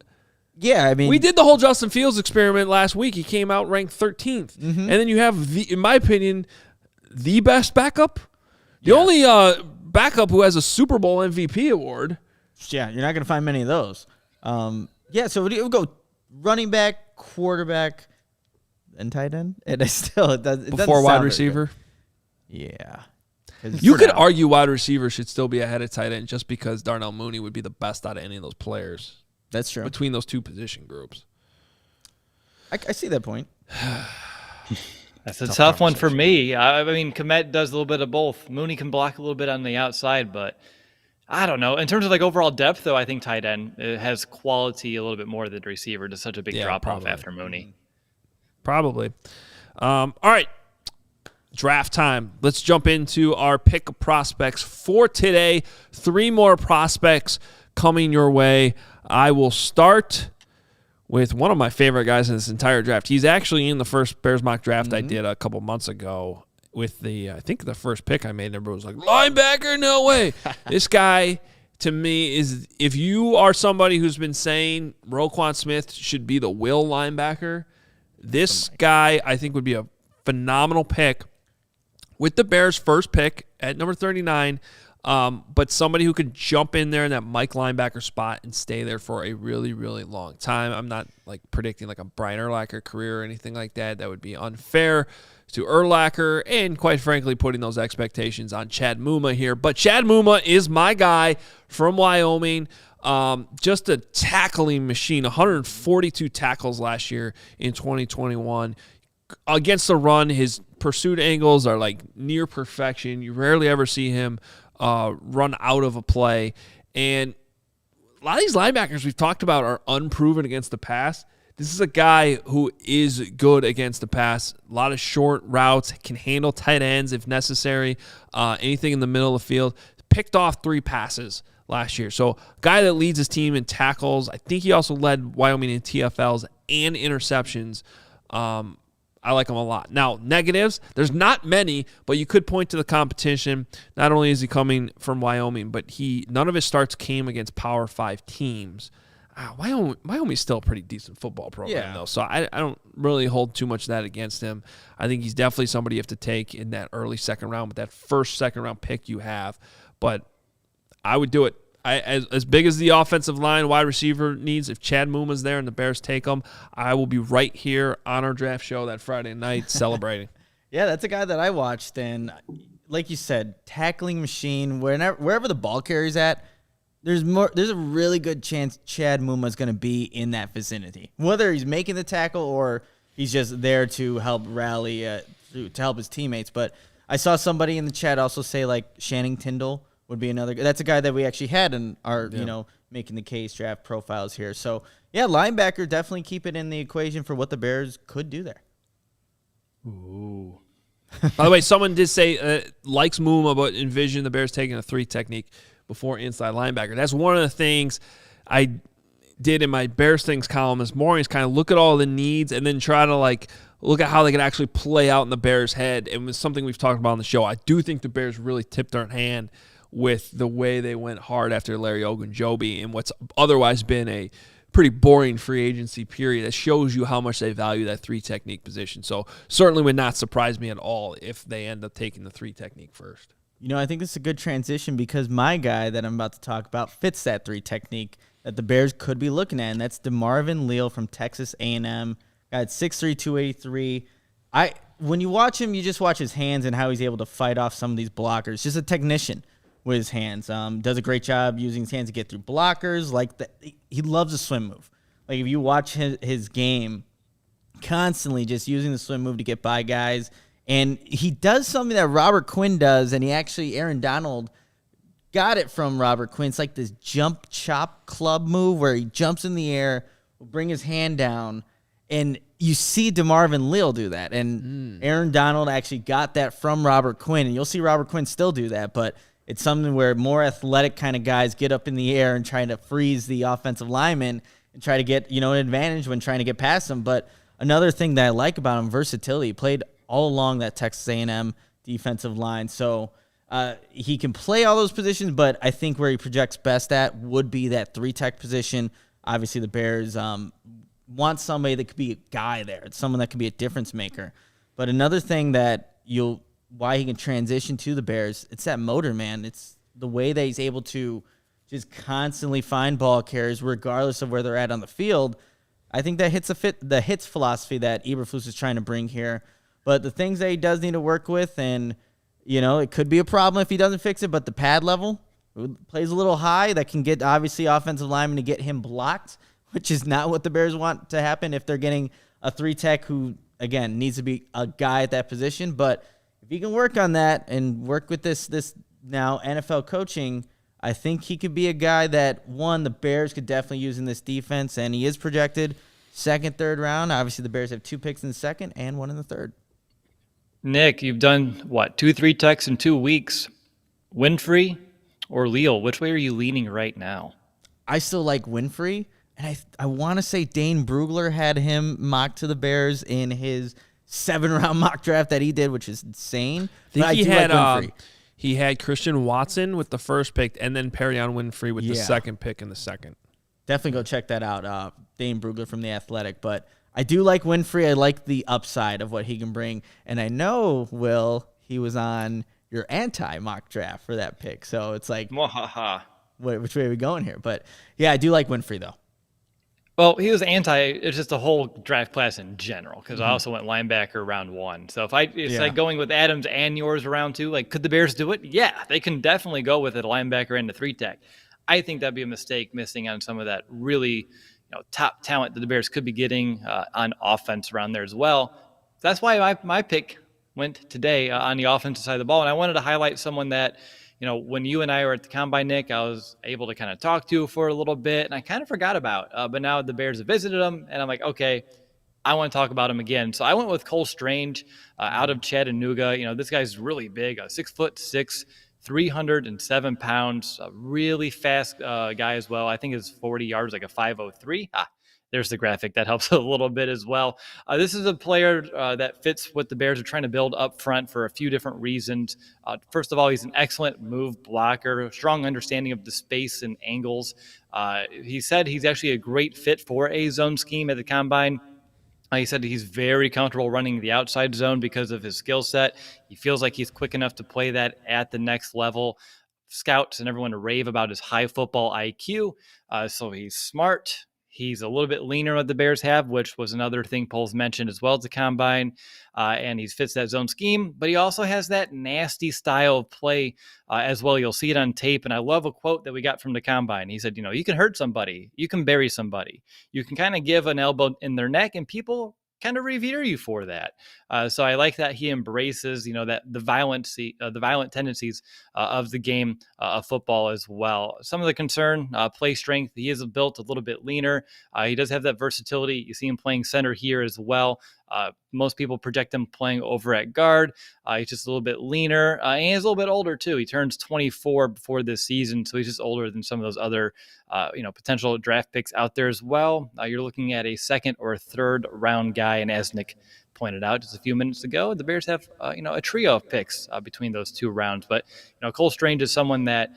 Yeah, I mean, we did the whole Justin Fields experiment last week. He came out ranked 13th, and then you have in my opinion, the best backup. The only backup who has a Super Bowl MVP award. Yeah, you're not going to find many of those. So we'll go running back, quarterback, and tight end. And it doesn't before wide receiver. Yeah. You could argue wide receiver should still be ahead of tight end just because Darnell Mooney would be the best out of any of those players. That's true. Between those 2 position groups. I see that point. That's a tough one for me. I mean, Kmet does a little bit of both. Mooney can block a little bit on the outside, but I don't know. In terms of like overall depth, though, I think tight end has quality a little bit more than receiver. Just such a big drop-off after Mooney. Probably. All right. Draft time. Let's jump into our pick of prospects for today. 3 more prospects coming your way. I will start with one of my favorite guys in this entire draft. He's actually in the first Bears mock draft I did a couple months ago with I think the first pick I made, everyone was like, linebacker, no way. This guy, to me, is, if you are somebody who's been saying Roquan Smith should be the will linebacker, this guy I think would be a phenomenal pick with the Bears' first pick at number 39. But somebody who could jump in there in that Mike linebacker spot and stay there for a really, really long time. I'm not like predicting like a Brian Urlacher career or anything like that. That would be unfair to Urlacher and, quite frankly, putting those expectations on Chad Mumma here. But Chad Mumma is my guy from Wyoming. Just a tackling machine, 142 tackles last year in 2021. Against the run, his pursuit angles are like near perfection. You rarely ever see him run out of a play. And a lot of these linebackers we've talked about are unproven against the pass. This is a guy who is good against the pass. A lot of short routes, can handle tight ends if necessary, anything in the middle of the field. Picked off 3 passes last year. So guy that leads his team in tackles. I think he also led Wyoming in TFLs and interceptions. I like him a lot. Now, negatives, there's not many, but you could point to the competition. Not only is he coming from Wyoming, but none of his starts came against Power 5 teams. Wyoming's still a pretty decent football program, though, so I don't really hold too much of that against him. I think he's definitely somebody you have to take in that early second round with that first second-round pick you have. But I would do it. As big as the offensive line, wide receiver needs, if Chad Mumma's there and the Bears take him, I will be right here on our draft show that Friday night celebrating. Yeah, that's a guy that I watched, and like you said, tackling machine. Wherever the ball carries at, there's a really good chance Chad Mumma is going to be in that vicinity. Whether he's making the tackle or he's just there to help rally, to help his teammates. But I saw somebody in the chat also say like Channing Tindall would be another. That's a guy that we actually had in our, making the case draft profiles here. So, yeah, linebacker, definitely keep it in the equation for what the Bears could do there. Ooh. By the way, someone did say likes Mumma, but envision the Bears taking a 3 technique before inside linebacker. That's one of the things I did in my Bears Things column this morning, is kind of look at all the needs and then try to like look at how they can actually play out in the Bears' head. And it's something we've talked about on the show. I do think the Bears really tipped their hand with the way they went hard after Larry Ogunjobi in what's otherwise been a pretty boring free agency period. That shows you how much they value that 3 technique position. So certainly would not surprise me at all if they end up taking the 3 technique first. I think this is a good transition because my guy that I'm about to talk about fits that 3 technique that the Bears could be looking at, and that's Demarvin Lille from Texas A&M. Got 6'3", 283. When you watch him, you just watch his hands and how he's able to fight off some of these blockers. Just a technician with his hands. Does a great job using his hands to get through blockers. He loves a swim move. Like if you watch his game, constantly just using the swim move to get by guys. And he does something that Robert Quinn does, and Aaron Donald got it from Robert Quinn. It's like this jump chop club move where he jumps in the air, will bring his hand down, and you see Demarvin Lille do that. And Aaron Donald actually got that from Robert Quinn, and you'll see Robert Quinn still do that, but it's something where more athletic kind of guys get up in the air and try to freeze the offensive lineman and try to get, an advantage when trying to get past them. But another thing that I like about him, versatility. He played all along that Texas A&M defensive line. So he can play all those positions, but I think where he projects best at would be that 3 tech position. Obviously, the Bears want somebody that could be a guy there. It's someone that could be a difference maker. But another thing that why he can transition to the Bears, it's that motor, man. It's the way that he's able to just constantly find ball carriers regardless of where they're at on the field. I think that hits the hits philosophy that Eberflus is trying to bring here. But the things that he does need to work with, and, it could be a problem if he doesn't fix it, but the pad level plays a little high. That can get, obviously, offensive linemen to get him blocked, which is not what the Bears want to happen if they're getting a 3 tech who, again, needs to be a guy at that position. But if he can work on that and work with this now NFL coaching, I think he could be a guy that, the Bears could definitely use in this defense, and he is projected second, third round. Obviously, the Bears have 2 picks in the second and 1 in the third. Nick, you've done, 2 3 techs in 2 weeks. Winfrey or Lille? Which way are you leaning right now? I still like Winfrey. And I want to say Dane Brugler had him mocked to the Bears in his 7-round mock draft that he did, which is insane. I think he had Christian Watson with the first pick and then Perion Winfrey with the second pick in the second. Definitely go check that out. Dane Brugler from The Athletic. But I do like Winfrey. I like the upside of what he can bring. And I know, Will, he was on your anti-mock draft for that pick. So it's like, which way are we going here? But, yeah, I do like Winfrey, though. Well, he was it's just the whole draft class in general, because I also went linebacker round 1. So it's like going with Adams and yours round 2. Like, could the Bears do it? Yeah, they can definitely go with a linebacker and a 3-tech. I think that'd be a mistake missing on some of that really top talent that the Bears could be getting on offense around there as well. That's why my pick went today on the offensive side of the ball. And I wanted to highlight someone that, when you and I were at the Combine, Nick, I was able to kind of talk to for a little bit, and I kind of forgot about. But now the Bears have visited him, and I'm like, okay, I want to talk about him again. So I went with Cole Strange out of Chattanooga. This guy's really big, 6'6", 307 pounds, a really fast guy as well. I think his 40 yards like a 5.03. There's the graphic. That helps a little bit as well. This is a player that fits what the Bears are trying to build up front for a few different reasons. First of all, he's an excellent move blocker, strong understanding of the space and angles. He said he's actually a great fit for a zone scheme at the Combine. He said he's very comfortable running the outside zone because of his skill set. He feels like he's quick enough to play that at the next level. Scouts and everyone rave about his high football IQ. So he's smart. He's a little bit leaner than the Bears have, which was another thing Poles mentioned as well as the Combine. And he fits that zone scheme, but he also has that nasty style of play as well. You'll see it on tape. And I love a quote that we got from the Combine. He said, you can hurt somebody. You can bury somebody. You can kind of give an elbow in their neck and people kind of revere you for that. So I like that he embraces, that the violent tendencies of the game of football as well. Some of the concern, play strength. He is built a little bit leaner. He does have that versatility. You see him playing center here as well. Most people project him playing over at guard. He's just a little bit leaner, and he's a little bit older too. He turns 24 before this season, so he's just older than some of those other, potential draft picks out there as well. You're looking at a second or third round guy, and as Nick pointed out just a few minutes ago, the Bears have, a trio of picks between those two rounds. But Cole Strange is someone that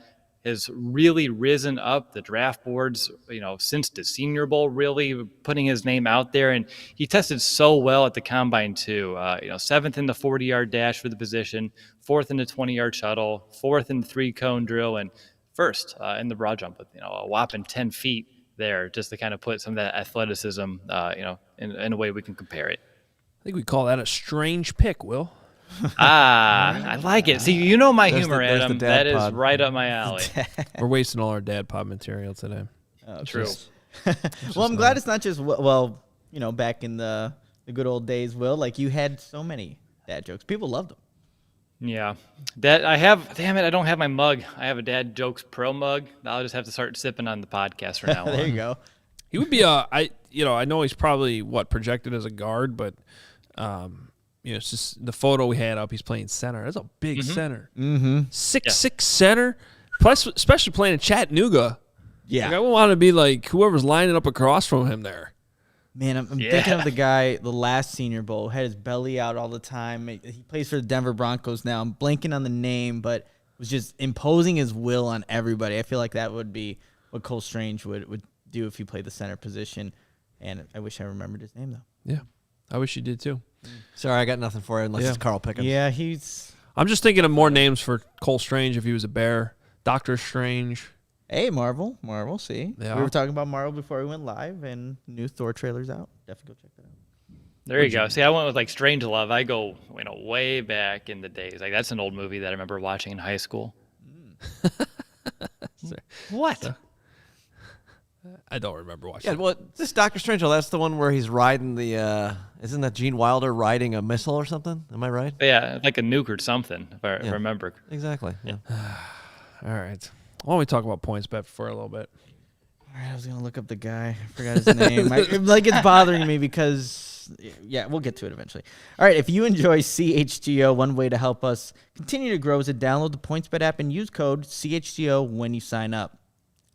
has really risen up the draft boards, since the Senior Bowl, really putting his name out there. And he tested so well at the Combine too. 7th in the 40-yard dash for the position, 4th in the 20-yard shuttle, 4th in the 3-cone drill, and 1st in the broad jump with, a whopping 10 feet there, just to kind of put some of that athleticism, in a way we can compare it. I think we call that a strange pick, Will. I like it. See, my humor, Adam. That is right up my alley. We're wasting all our dad pod material today. Oh, true. Well, I'm glad it's not just back in the good old days, Will. Like, you had so many dad jokes. People loved them. Yeah, that I have. Damn it, I don't have my mug. I have a Dad Jokes Pro mug. I'll just have to start sipping on the podcast from now on. There you go. He would be I know he's probably projected as a guard, but it's just the photo we had up. He's playing center. That's a big center. 6'6" center, plus especially playing in Chattanooga. Yeah, I would want to be like whoever's lining up across from him there. Man, I'm thinking of the guy, the last Senior Bowl, had his belly out all the time. He plays for the Denver Broncos now. I'm blanking on the name, but was just imposing his will on everybody. I feel like that would be what Cole Strange would do if he played the center position. And I wish I remembered his name, though. Yeah, I wish you did, too. Sorry, I got nothing for it unless it's Carl Pickens. Yeah, I'm just thinking of more names for Cole Strange if he was a Bear. Dr. Strange. Hey, Marvel, see. Yeah. We were talking about Marvel before we went live, and new Thor trailer's out. Definitely go check that out. There you go. See, I went with Strange Love. I go, way back in the days. Like, that's an old movie that I remember watching in high school. What? I don't remember watching. Yeah, well, this Doctor Strange, that's the one where he's riding the. Isn't that Gene Wilder riding a missile or something? Am I right? Yeah, like a nuke or something, if I remember. Exactly. Yeah. All right. Why don't we talk about PointsBet for a little bit? All right, I was gonna look up the guy. I forgot his name. It's bothering me because, we'll get to it eventually. All right, if you enjoy CHGO, one way to help us continue to grow is to download the PointsBet app and use code CHGO when you sign up.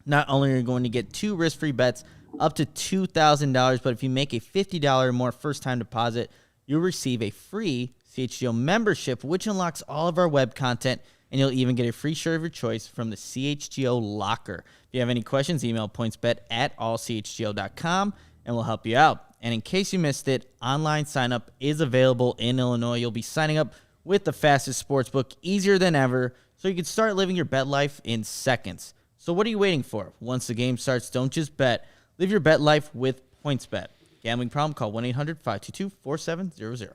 Not only are you going to get 2 risk-free bets up to $2,000, but if you make a $50 or more first-time deposit, you'll receive a free CHGO membership, which unlocks all of our web content, and you'll even get a free shirt of your choice from the CHGO Locker. If you have any questions, email pointsbet@allchgo.com, and we'll help you out. And in case you missed it, online sign-up is available in Illinois. You'll be signing up with the fastest sportsbook, easier than ever, so you can start living your bet life in seconds. So what are you waiting for? Once the game starts, don't just bet. Live your bet life with PointsBet. Gambling problem? Call 1-800-522-4700.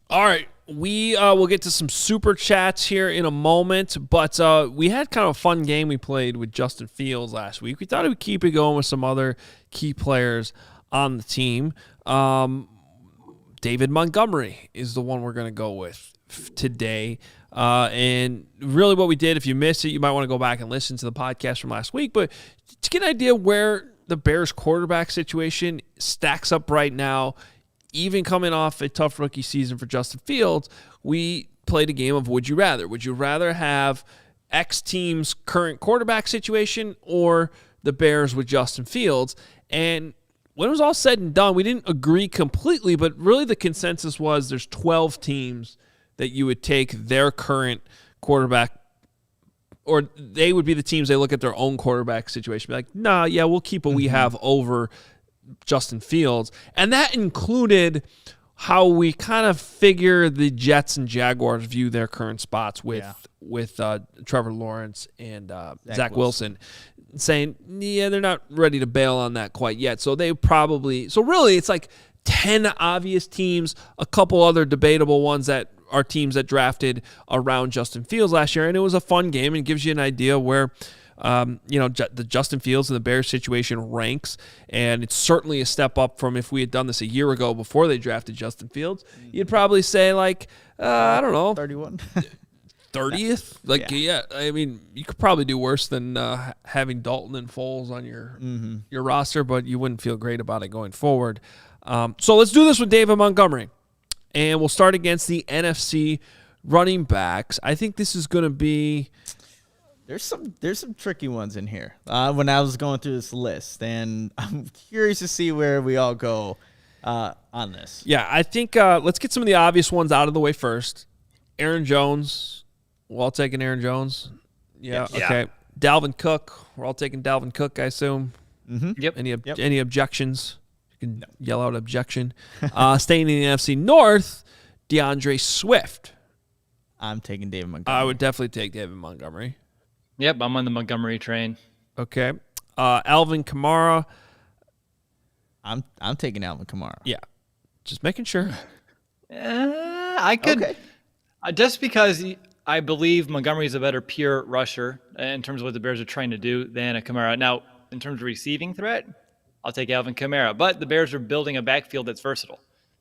All right, we will get to some super chats here in a moment, but we had kind of a fun game we played with Justin Fields last week. We thought we'd keep it going with some other key players on the team. David Montgomery is the one we're going to go with today. And really what we did, if you missed it, you might want to go back and listen to the podcast from last week. But to get an idea where the Bears quarterback situation stacks up right now, even coming off a tough rookie season for Justin Fields, we played a game of Would You Rather. Would you rather have X team's current quarterback situation or the Bears with Justin Fields? And when it was all said and done, we didn't agree completely, but really the consensus was there's 12 teams that you would take their current quarterback, or they would be the teams they look at their own quarterback situation, be like, nah, yeah, we'll keep what we have over Justin Fields. And that included how we kind of figure the Jets and Jaguars view their current spots with Trevor Lawrence and Zach Wilson, saying, yeah, they're not ready to bail on that quite yet. So they probably, so really it's like 10 obvious teams, a couple other debatable ones that are teams that drafted around Justin Fields last year. And it was a fun game and gives you an idea where, the Justin Fields and the Bears situation ranks. And it's certainly a step up from if we had done this a year ago before they drafted Justin Fields. You'd probably say like, I don't know, 31. 30th. I mean, you could probably do worse than having Dalton and Foles on your roster, but you wouldn't feel great about it going forward. So let's do this with David Montgomery. And we'll start against the NFC running backs. I think this is going to be... There's some tricky ones in here when I was going through this list, and I'm curious to see where we all go on this. Yeah, I think let's get some of the obvious ones out of the way first. Aaron Jones. We're all taking Aaron Jones. Yeah, Yep. okay. Dalvin Cook. We're all taking Dalvin Cook, I assume. Yep. Any objections? You can yell out objection. Staying in the NFC North, DeAndre Swift. I'm taking David Montgomery. I would definitely take David Montgomery. Yep, I'm on the Montgomery train. Okay. Alvin Kamara. I'm taking Alvin Kamara. Yeah. Just making sure. I could. Okay. Just because I believe Montgomery's a better pure rusher in terms of what the Bears are trying to do than a Kamara. Now, in terms of receiving threat, I'll take Alvin Kamara. But the Bears are building a backfield that's versatile.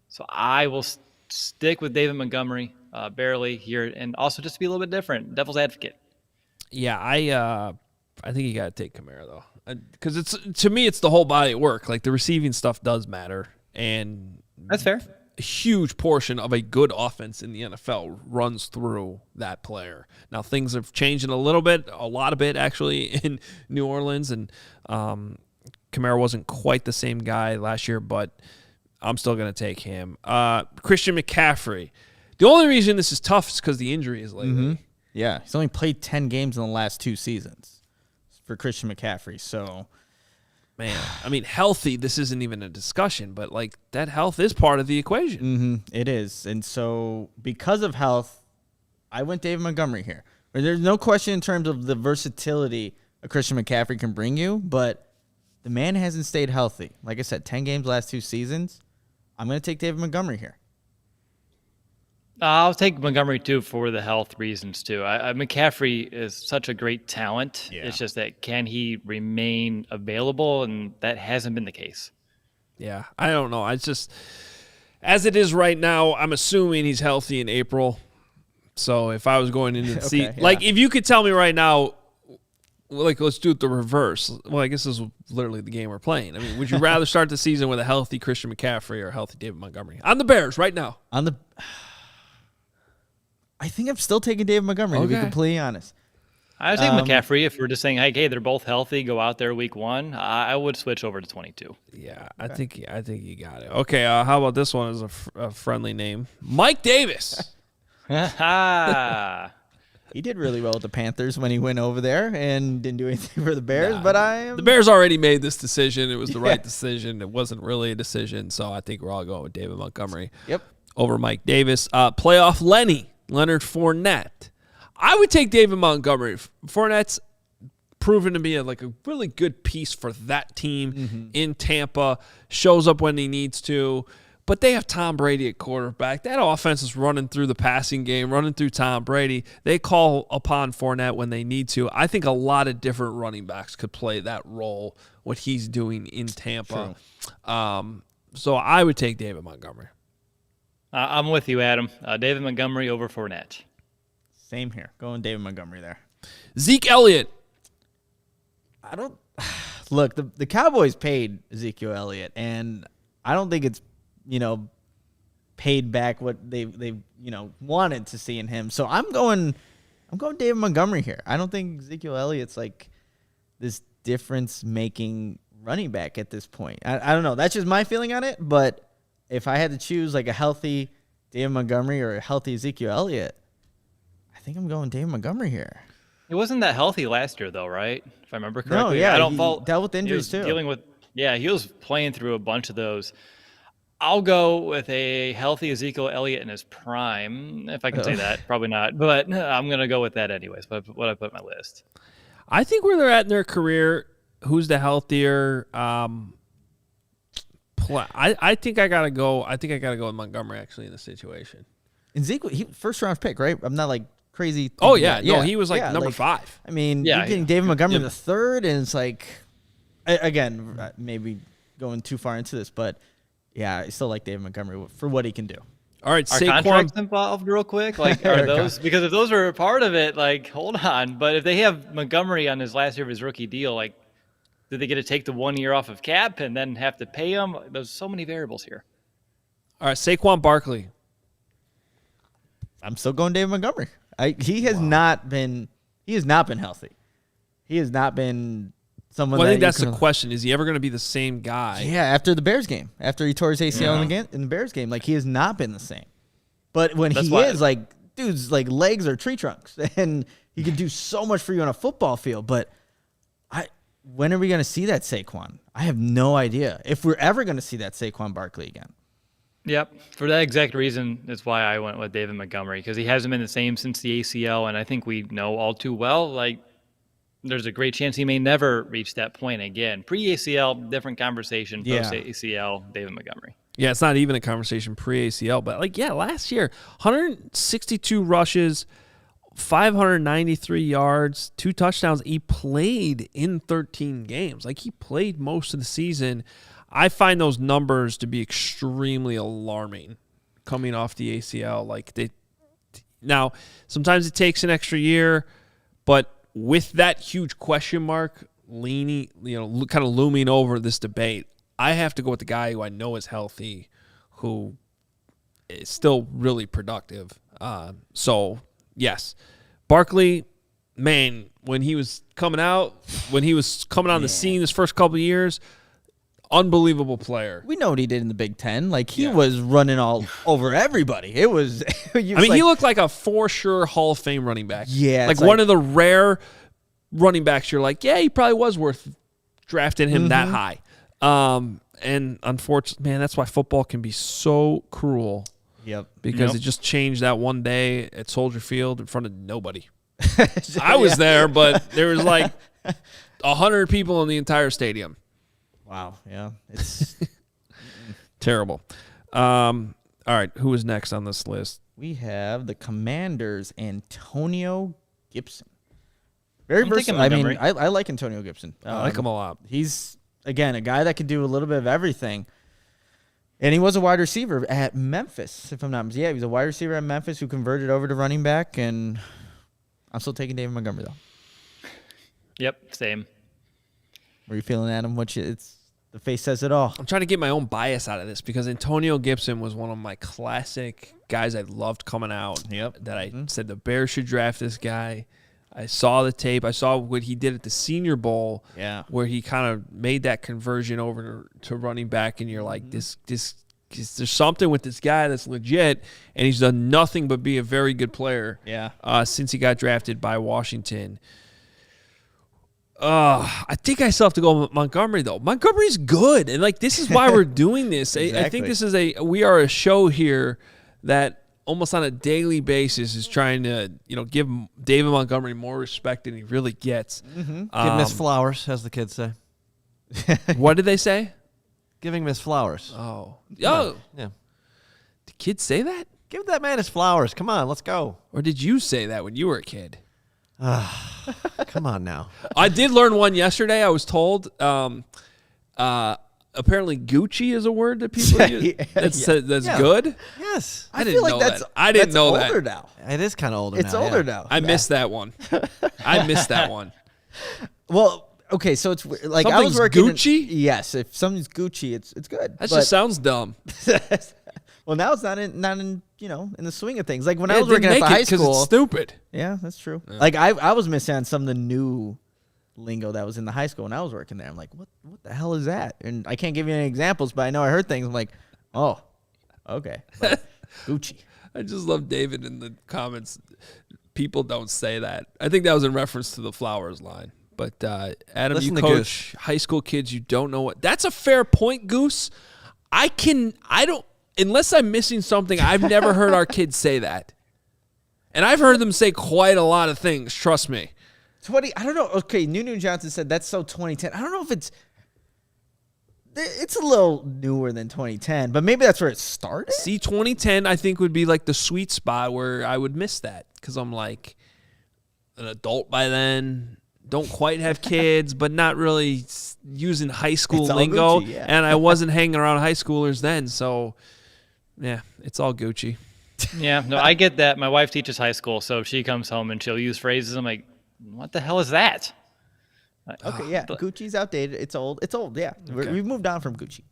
So I will stick with David Montgomery barely here, and also just to be a little bit different, devil's advocate. Yeah, I think you got to take Kamara, though. Because to me, it's the whole body of work. Like, the receiving stuff does matter. And That's fair. a huge portion of a good offense in the NFL runs through that player. Now, things have changed a lot of bit, actually, in New Orleans. And Kamara wasn't quite the same guy last year, but I'm still going to take him. Christian McCaffrey. The only reason this is tough is because the injury is lately. Yeah, he's only played 10 games in the last 2 seasons for Christian McCaffrey. So, man, I mean, healthy, this isn't even a discussion, but like that health is part of the equation. it is. And so because of health, I went David Montgomery here. There's no question in terms of the versatility a Christian McCaffrey can bring you, but the man hasn't stayed healthy. Like I said, 10 games last 2 seasons. I'm going to take David Montgomery here. I'll take Montgomery, too, for the health reasons, too. McCaffrey is such a great talent. Yeah. It's just that can he remain available, and that hasn't been the case. Yeah, I don't know. It's just, as it is right now, I'm assuming he's healthy in April. So if I was going into the season, like if you could tell me right now, like let's do it the reverse. Well, I guess this is literally the game we're playing. I mean, would you rather start the season with a healthy Christian McCaffrey or a healthy David Montgomery? On the Bears right now. I think I'm still taking David Montgomery, to be completely honest. I think McCaffrey, if we're just saying, hey, they're both healthy, go out there week 1, I would switch over to 22. Yeah, I think you got it. Okay, how about this one as a friendly name? Mike Davis. He did really well with the Panthers when he went over there and didn't do anything for the Bears. The Bears already made this decision. It was the right decision. It wasn't really a decision, so I think we're all going with David Montgomery. Yep. Over Mike Davis. Playoff Leonard Fournette. I would take David Montgomery. Fournette's proven to be a really good piece for that team in Tampa. Shows up when he needs to. But they have Tom Brady at quarterback. That offense is running through the passing game, running through Tom Brady. They call upon Fournette when they need to. I think a lot of different running backs could play that role, what he's doing in Tampa. So I would take David Montgomery. I'm with you, Adam. David Montgomery over Fournette. Same here. Going David Montgomery there. Zeke Elliott. I don't look. The Cowboys paid Ezekiel Elliott, and I don't think it's paid back what they wanted to see in him. So I'm going David Montgomery here. I don't think Ezekiel Elliott's like this difference making running back at this point. I don't know. That's just my feeling on it. But if I had to choose like a healthy David Montgomery or a healthy Ezekiel Elliott, I think I'm going David Montgomery here. He wasn't that healthy last year, though, right? If I remember correctly. No, yeah, I don't he dealt with injuries too. He was playing through a bunch of those. I'll go with a healthy Ezekiel Elliott in his prime, if I can say that. Probably not, but I'm going to go with that anyways. But what I put on my list. I think where they're at in their career, who's the healthier? I think I gotta go. I think I gotta go with Montgomery actually in this situation. And Zeke, first round pick, right? I'm not like crazy. Oh yeah, no, he was like number 5. I mean, you're getting David Montgomery in the 3rd, and it's like, again, maybe going too far into this, but yeah, I still like David Montgomery for what he can do. All right, are contracts involved real quick? Like, are those because if those are a part of it, like, hold on. But if they have Montgomery on his last year of his rookie deal, like, did they get to take the 1 year off of cap and then have to pay him? There's so many variables here. All right, Saquon Barkley. I'm still going David Montgomery. He has not been healthy. He has not been someone. Well, I think that's the question. Is he ever going to be the same guy? Yeah, after the Bears game, after he tore his ACL in the Bears game, like he has not been the same. But when dude's like legs are tree trunks, and he can do so much for you on a football field. But when are we going to see that Saquon? I have no idea if we're ever going to see that Saquon Barkley again. Yep. For that exact reason, that's why I went with David Montgomery, because he hasn't been the same since the ACL, and I think we know all too well, like, there's a great chance he may never reach that point again. Pre-ACL, different conversation. Post-ACL, David Montgomery. Yeah, it's not even a conversation pre-ACL, but, last year, 162 rushes, 593 yards, 2 touchdowns. He played in 13 games. He played most of the season. I find those numbers to be extremely alarming coming off the ACL. Now, sometimes it takes an extra year, but with that huge question mark kind of looming over this debate, I have to go with the guy who I know is healthy, who is still really productive. So, yes. Barkley, man, when he was coming on the scene this first couple of years, unbelievable player. We know what he did in the Big Ten. He was running all over everybody. It was. He looked like a for sure Hall of Fame running back. Yeah, one of the rare running backs. You're like, yeah, he probably was worth drafting him that high. And unfortunately, man, that's why football can be so cruel. Yep. Because it just changed that one day at Soldier Field in front of nobody. I was there, but there was 100 people in the entire stadium. Wow. Yeah. It's terrible. All right. Who is next on this list? We have the Commanders' Antonio Gibson. Very versatile. I like Antonio Gibson. I like him a lot. He's, again, a guy that can do a little bit of everything. And he was a wide receiver at Memphis, if I'm not mistaken. Yeah, he was a wide receiver at Memphis who converted over to running back. And I'm still taking David Montgomery, though. Yep, same. Were you feeling, Adam? The face says it all. I'm trying to get my own bias out of this because Antonio Gibson was one of my classic guys I loved coming out. Yep. That I said the Bears should draft this guy. I saw the tape. I saw what he did at the Senior Bowl. Yeah. Where he kind of made that conversion over to running back, and you're like, this there's something with this guy that's legit, and he's done nothing but be a very good player. Yeah. Since he got drafted by Washington. I think I still have to go with Montgomery, though. Montgomery's good, and like this is why we're doing this. Exactly. I think we are a show here that almost on a daily basis is trying to give David Montgomery more respect than he really gets. Give Miss Flowers, as the kids say. What did they say? Giving Miss Flowers. Oh, Yeah. Did kids say that, Give that man his flowers. Come on, let's go. or did you say that when you were a kid? Come on now. I did learn one yesterday. I was told. Apparently, Gucci is a word that people use. That's Yeah. good. Yes. I didn't know that. I didn't know that. older now. It is kind of older It's now. older yeah. now. I missed that one. I missed that one. Well, okay, so it's like I was Something's working. Gucci? Yes, if something's Gucci, it's good. That But- just sounds dumb. well, now it's not in in the swing of things. Like when Yeah, I was it didn't working at the make it high 'cause school. it's stupid. Yeah, that's true. Like I was missing on some of the new lingo that was in the high school when I was working there. I'm like, what the hell is that? And I can't give you any examples, but I know I heard things. I'm like, oh, okay, but Gucci. I just love David in the comments. People don't say that. I think that was in reference to the Flowers line. But Adam, Listen you to coach high school kids. You don't know what. That's a fair point, Goose. I don't. Unless I'm missing something, I've never heard our kids say that. And I've heard them say quite a lot of things. Trust me. I don't know. Okay, Nunu Johnson said that's so 2010. I don't know if it's a little newer than 2010, but maybe that's where it started. See, 2010, I think, would be like the sweet spot where I would miss that because I'm like an adult by then, don't quite have kids, but not really using high school It's all lingo. Gucci, yeah. And I wasn't hanging around high schoolers then. So, yeah, it's all Gucci. Yeah, no, I get that. My wife teaches high school, so she comes home and she'll use phrases. I'm like, what the hell is that? Okay, yeah, Gucci's outdated. It's old. It's old. Yeah, we've moved on from Gucci.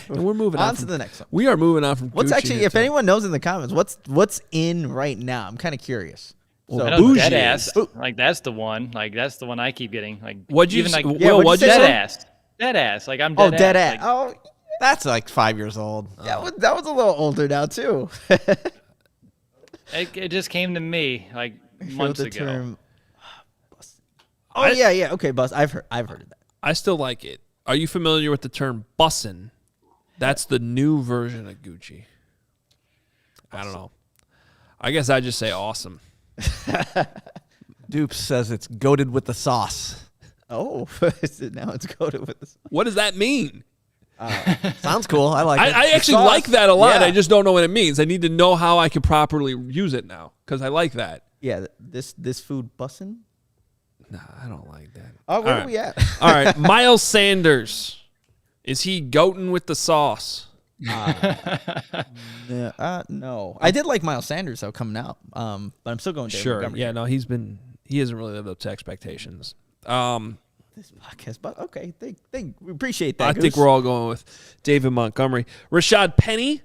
And we're moving on to the next one. We are moving on from What's Gucci actually, here, if too. anyone knows in the comments, what's in right now? I'm kind of curious. So, I know Bougie. dead ass. Like that's the one. Like that's the one I keep getting. Like What'd you even say? like Will, what'd you dead say? ass. Dead ass. Like I'm oh, dead dead ass. ass. Like, Oh, That's like 5 years old. that was a little older now too. it just came to me like months ago. Oh yeah. Okay, Bus. I've heard of that. I still like it. Are you familiar with the term bussin'? That's the new version of Gucci. I don't know. I guess I just say awesome. Dupes says it's goated with the sauce. Oh, now it's coated with this. What does that mean? Sounds cool. I like it. I actually sauce. like that a lot. Yeah. I just don't know what it means. I need to know how I can properly use it now because I like that. Yeah, this food bussin'. Nah, I don't like that. Oh, where All are we at? All right, Miles Sanders. Is he goating with the sauce? No. I did like Miles Sanders though coming out. But I'm still going David Sure. Montgomery. Yeah, no, he hasn't really lived up to expectations. This podcast, but okay, we appreciate that. I think Goose. we're all going with David Montgomery. Rashad Penny,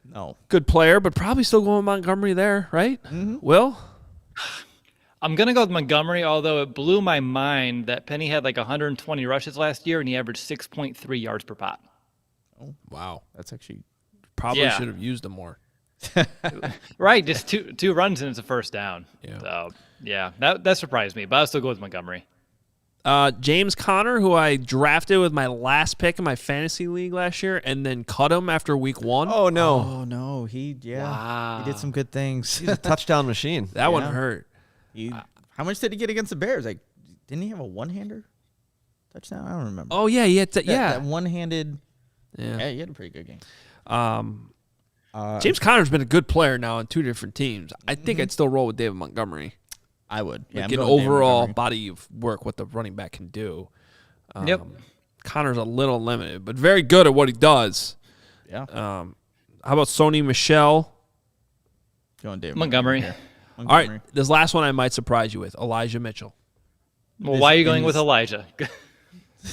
No. good player, but probably still going with Montgomery there, right? Mm-hmm. Will? I'm gonna go with Montgomery, although it blew my mind that Penny had like 120 rushes last year and he averaged 6.3 yards per pop. Wow. That's actually Probably Yeah. should have used him more. Right, just two runs and it's a first down. Yeah. So yeah, that surprised me, but I'll still go with Montgomery. James Conner, who I drafted with my last pick in my fantasy league last year and then cut him after week 1. Oh, no. Oh no, he did some good things. He's a touchdown machine. That one Yeah. hurt. How much did he get against the Bears? Like, didn't he have a one-hander touchdown? I don't remember. Oh, yeah. That one-handed. Yeah. Yeah, he had a pretty good game. James Conner's been a good player now on 2 different teams. I think I'd still roll with David Montgomery. I would. Yeah, Like I'm an going David overall Montgomery. body of work, what the running back can do. Yep. Connor's a little limited, but very good at what he does. Yeah. How about Sony Michel? Going David Montgomery. here. All right, this last one I might surprise you with, Elijah Mitchell, Well, why are you going with Elijah?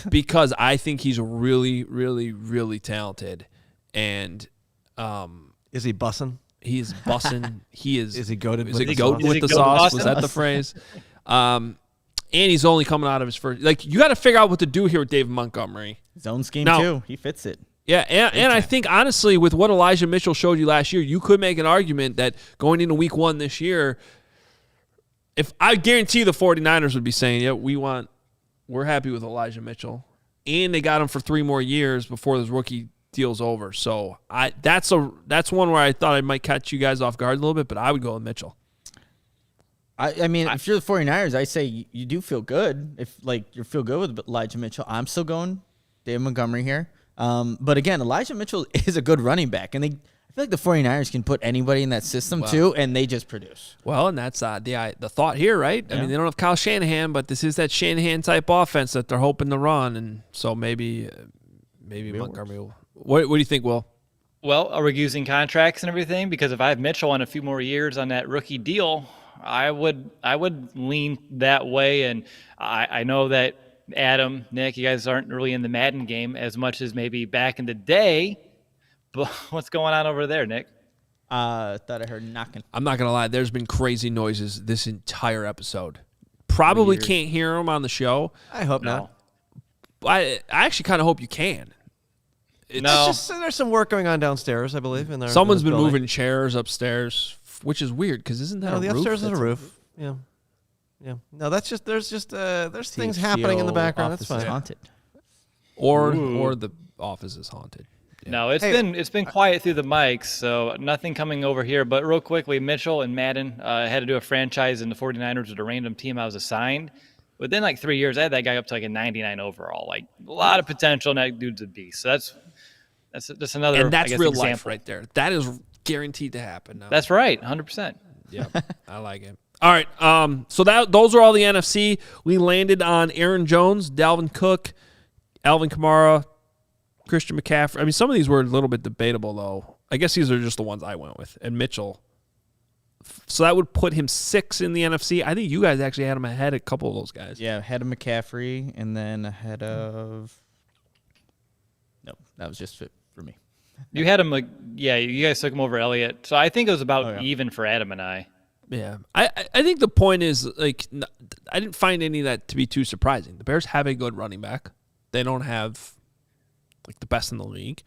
because I think he's really, really, really talented, and Is he bussing? He is bussin'. He is. Is he goated Is with it the goated sauce? with the sauce? Was that the phrase? And he's only coming out of his first. Like, you got to figure out what to do here with David Montgomery. Zone scheme Now- too. He fits it. Yeah, and I think, honestly, with what Elijah Mitchell showed you last year, you could make an argument that going into week 1 this year, if I guarantee the 49ers would be saying, yeah, we're happy with Elijah Mitchell. And they got him for 3 more years before this rookie deal's over. So that's one where I thought I might catch you guys off guard a little bit, but I would go with Mitchell. I mean, if you're the 49ers, I say you do feel good. If, like, you feel good with Elijah Mitchell, I'm still going David Montgomery here. But again, Elijah Mitchell is a good running back, and I feel like the 49ers can put anybody in that system too, and they just produce. Well, and that's the thought here, right? Yeah. I mean, they don't have Kyle Shanahan, but this is that Shanahan-type offense that they're hoping to run, and so maybe Montgomery will. What do you think, Will? Well, are we using contracts and everything? Because if I have Mitchell on a few more years on that rookie deal, I would lean that way. And I know that Adam, Nick, you guys aren't really in the Madden game as much as maybe back in the day. But what's going on over there, Nick? Thought I heard knocking. I'm not going to lie. There's been crazy noises this entire episode. Probably Weird. can't hear them on the show. I hope not. I actually kind of hope you can. No. It's just, there's some work going on downstairs, I believe. Someone's been moving chairs upstairs, which is weird because isn't that No, a the roof? upstairs is a That's- roof. Yeah. No, there's things happening in the CHGO background. That's office is fine. haunted. Or the office is haunted. Yeah. No, it's been quiet through the mics, so nothing coming over here. But real quickly, Mitchell and Madden had to do a franchise in the 49ers with a random team I was assigned. Within like 3 years, I had that guy up to like a 99 overall. Like a lot of potential, and that dude's a beast. So that's just another. And that's I guess, real example. life right there. That is guaranteed to happen now. That's right, 100%. Yeah, I like it. All right, so those are all the NFC. We landed on Aaron Jones, Dalvin Cook, Alvin Kamara, Christian McCaffrey. I mean, some of these were a little bit debatable, though. I guess these are just the ones I went with. And Mitchell. So that would put him 6 in the NFC. I think you guys actually had him ahead of a couple of those guys. Yeah, ahead of McCaffrey, and then ahead of. Nope, that was just fit for me. You had him, you guys took him over Elliott. So I think it was about even for Adam and I. Yeah. I think the point is, like, I didn't find any of that to be too surprising. The Bears have a good running back. They don't have, like, the best in the league.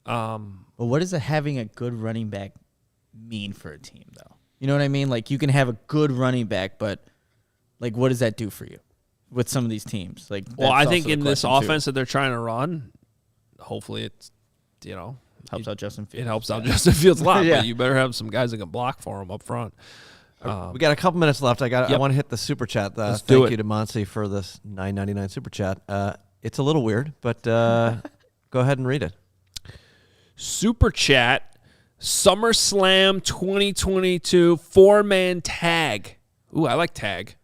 But what does having a good running back mean for a team, though? You know what I mean? Like, you can have a good running back, but, like, what does that do for you with some of these teams? Like, Well, that's I think also the in this question, too. offense that they're trying to run, hopefully it's, Helps out Justin Fields. it helps out Justin Fields a lot. Yeah. But you better have some guys that can block for him up front. We got a couple minutes left. I want to hit the super chat. Let's do Thank it. you to Monsi for this $9.99 super chat. It's a little weird, but go ahead and read it. Super Chat, SummerSlam 2022 4-man tag. Ooh, I like tag.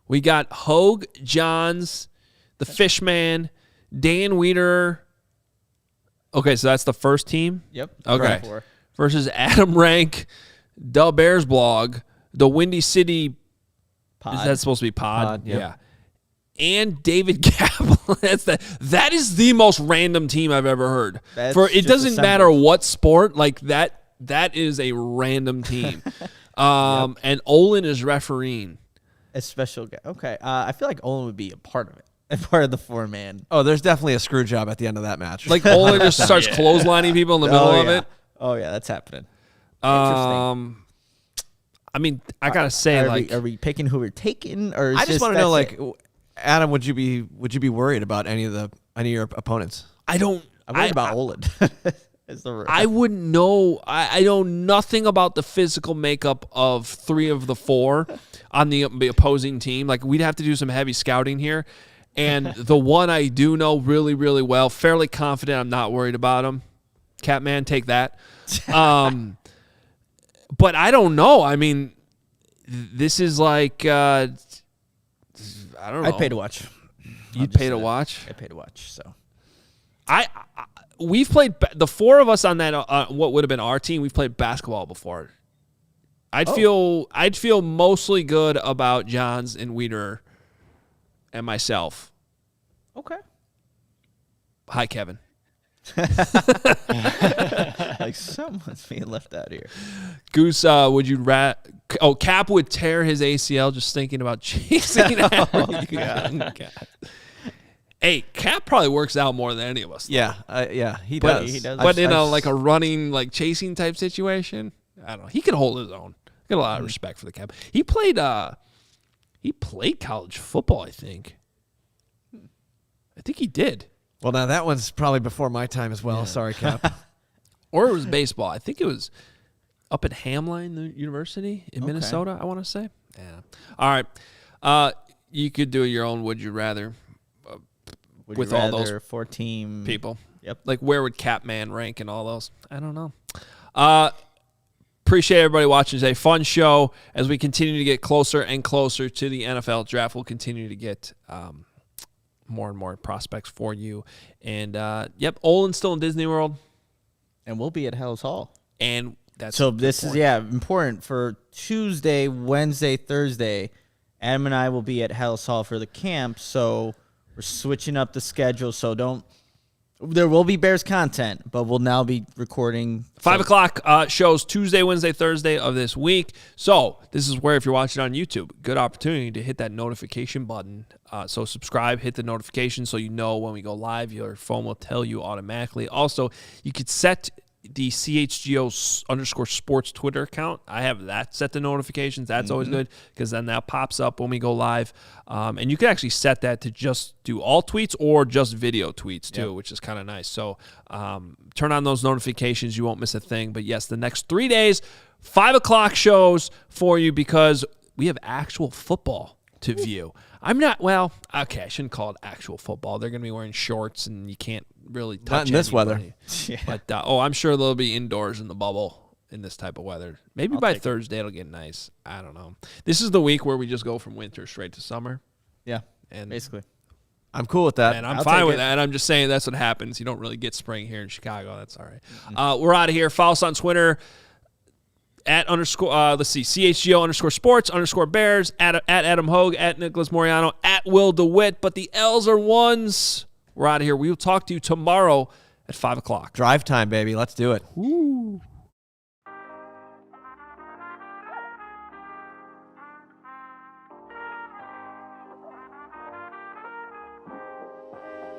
We got Hoge, Johns, the Fishman, Dan Weeder. Okay, so that's the first team? Yep. Okay. Four. Versus Adam Rank, the Bears blog, the Windy City. Pod. Is that supposed to be pod? Pod, yep. Yeah. And David Kaplan. That is the most random team I've ever heard. That's For it just doesn't assembled. matter what sport, like that is a random team. And Olin is refereeing. A special guy. Okay. I feel like Olin would be a part of it. A part of the 4-man. Oh, there's definitely a screw job at the end of that match. Like Olin just starts clotheslining people in the middle of it. Oh, yeah, that's happening. I mean, I gotta say, Are we picking who we're taking, or is I just want to know, that's like, it? Adam, would you be worried about any of your opponents? I don't. I'm worried about Olin. I wouldn't know. I know nothing about the physical makeup of 3 of the 4 on the opposing team. Like, we'd have to do some heavy scouting here. And the one I do know really, really well, fairly confident, I'm not worried about him. Catman, take that. But I don't know. I mean, this is like, I don't know. I'd pay to watch. You'd pay to watch? I'd pay to watch. So We've played the 4 of us on that what would have been our team. We've played basketball before. I'd feel mostly good about Johns and Weeder and myself. okay. Hi, Kevin. Like like, someone's being left out here. Goose, would you Cap would tear his ACL just thinking about chasing that. God. Hey, Cap probably works out more than any of us. Yeah, he does. He does. But in a like a running, like chasing type situation, I don't know. He can hold his own. Got a lot of respect for the Cap. He played college football, I think. I think he did. Well, now that one's probably before my time as well. Yeah. Sorry, Cap. Or it was baseball. I think it was up at Hamline University in Minnesota, I want to say. Yeah. All right. You could do your own would you rather with all those 4-team people. Yep. Like where would Capman rank and all those? I don't know. Appreciate everybody watching today. Fun show as we continue to get closer and closer to the NFL draft. We'll continue to get more and more prospects for you. And, Olin's still in Disney World. And we'll be at Hell's Hall. And that's so this is important for Tuesday, Wednesday, Thursday. Adam and I will be at Hell's Hall for the camp, so we're switching up the schedule. So there will be Bears content, but we'll now be recording 5 o'clock shows Tuesday, Wednesday, Thursday of this week. So this is where, if you're watching on YouTube, good opportunity to hit that notification button. So subscribe, hit the notification so you know when we go live. Your phone will tell you automatically. Also, you could set the CHGO_sports Twitter account. I have that set to notifications. That's always good because then that pops up when we go live. And you can actually set that to just do all tweets or just video tweets too, which is kind of nice. So turn on those notifications. You won't miss a thing. But yes, the next 3 days, 5 o'clock shows for you because we have actual football to view. I shouldn't call it actual football. They're going to be wearing shorts and you can't really touch Not in this weather. Yeah. But, I'm sure they'll be indoors in the bubble in this type of weather. Maybe by Thursday it'll get nice. I don't know. This is the week where we just go from winter straight to summer. Yeah, and basically. I'm cool with that. And I'm fine with that. I'm just saying that's what happens. You don't really get spring here in Chicago. That's all right. We're out of here. Follow us on Twitter. @CHGO_sports_Bears, at Adam Hoge, at Nicholas Moreano, at Will DeWitt. But the L's are ones. We're out of here. We will talk to you tomorrow at 5 o'clock. Drive time, baby. Let's do it. Ooh.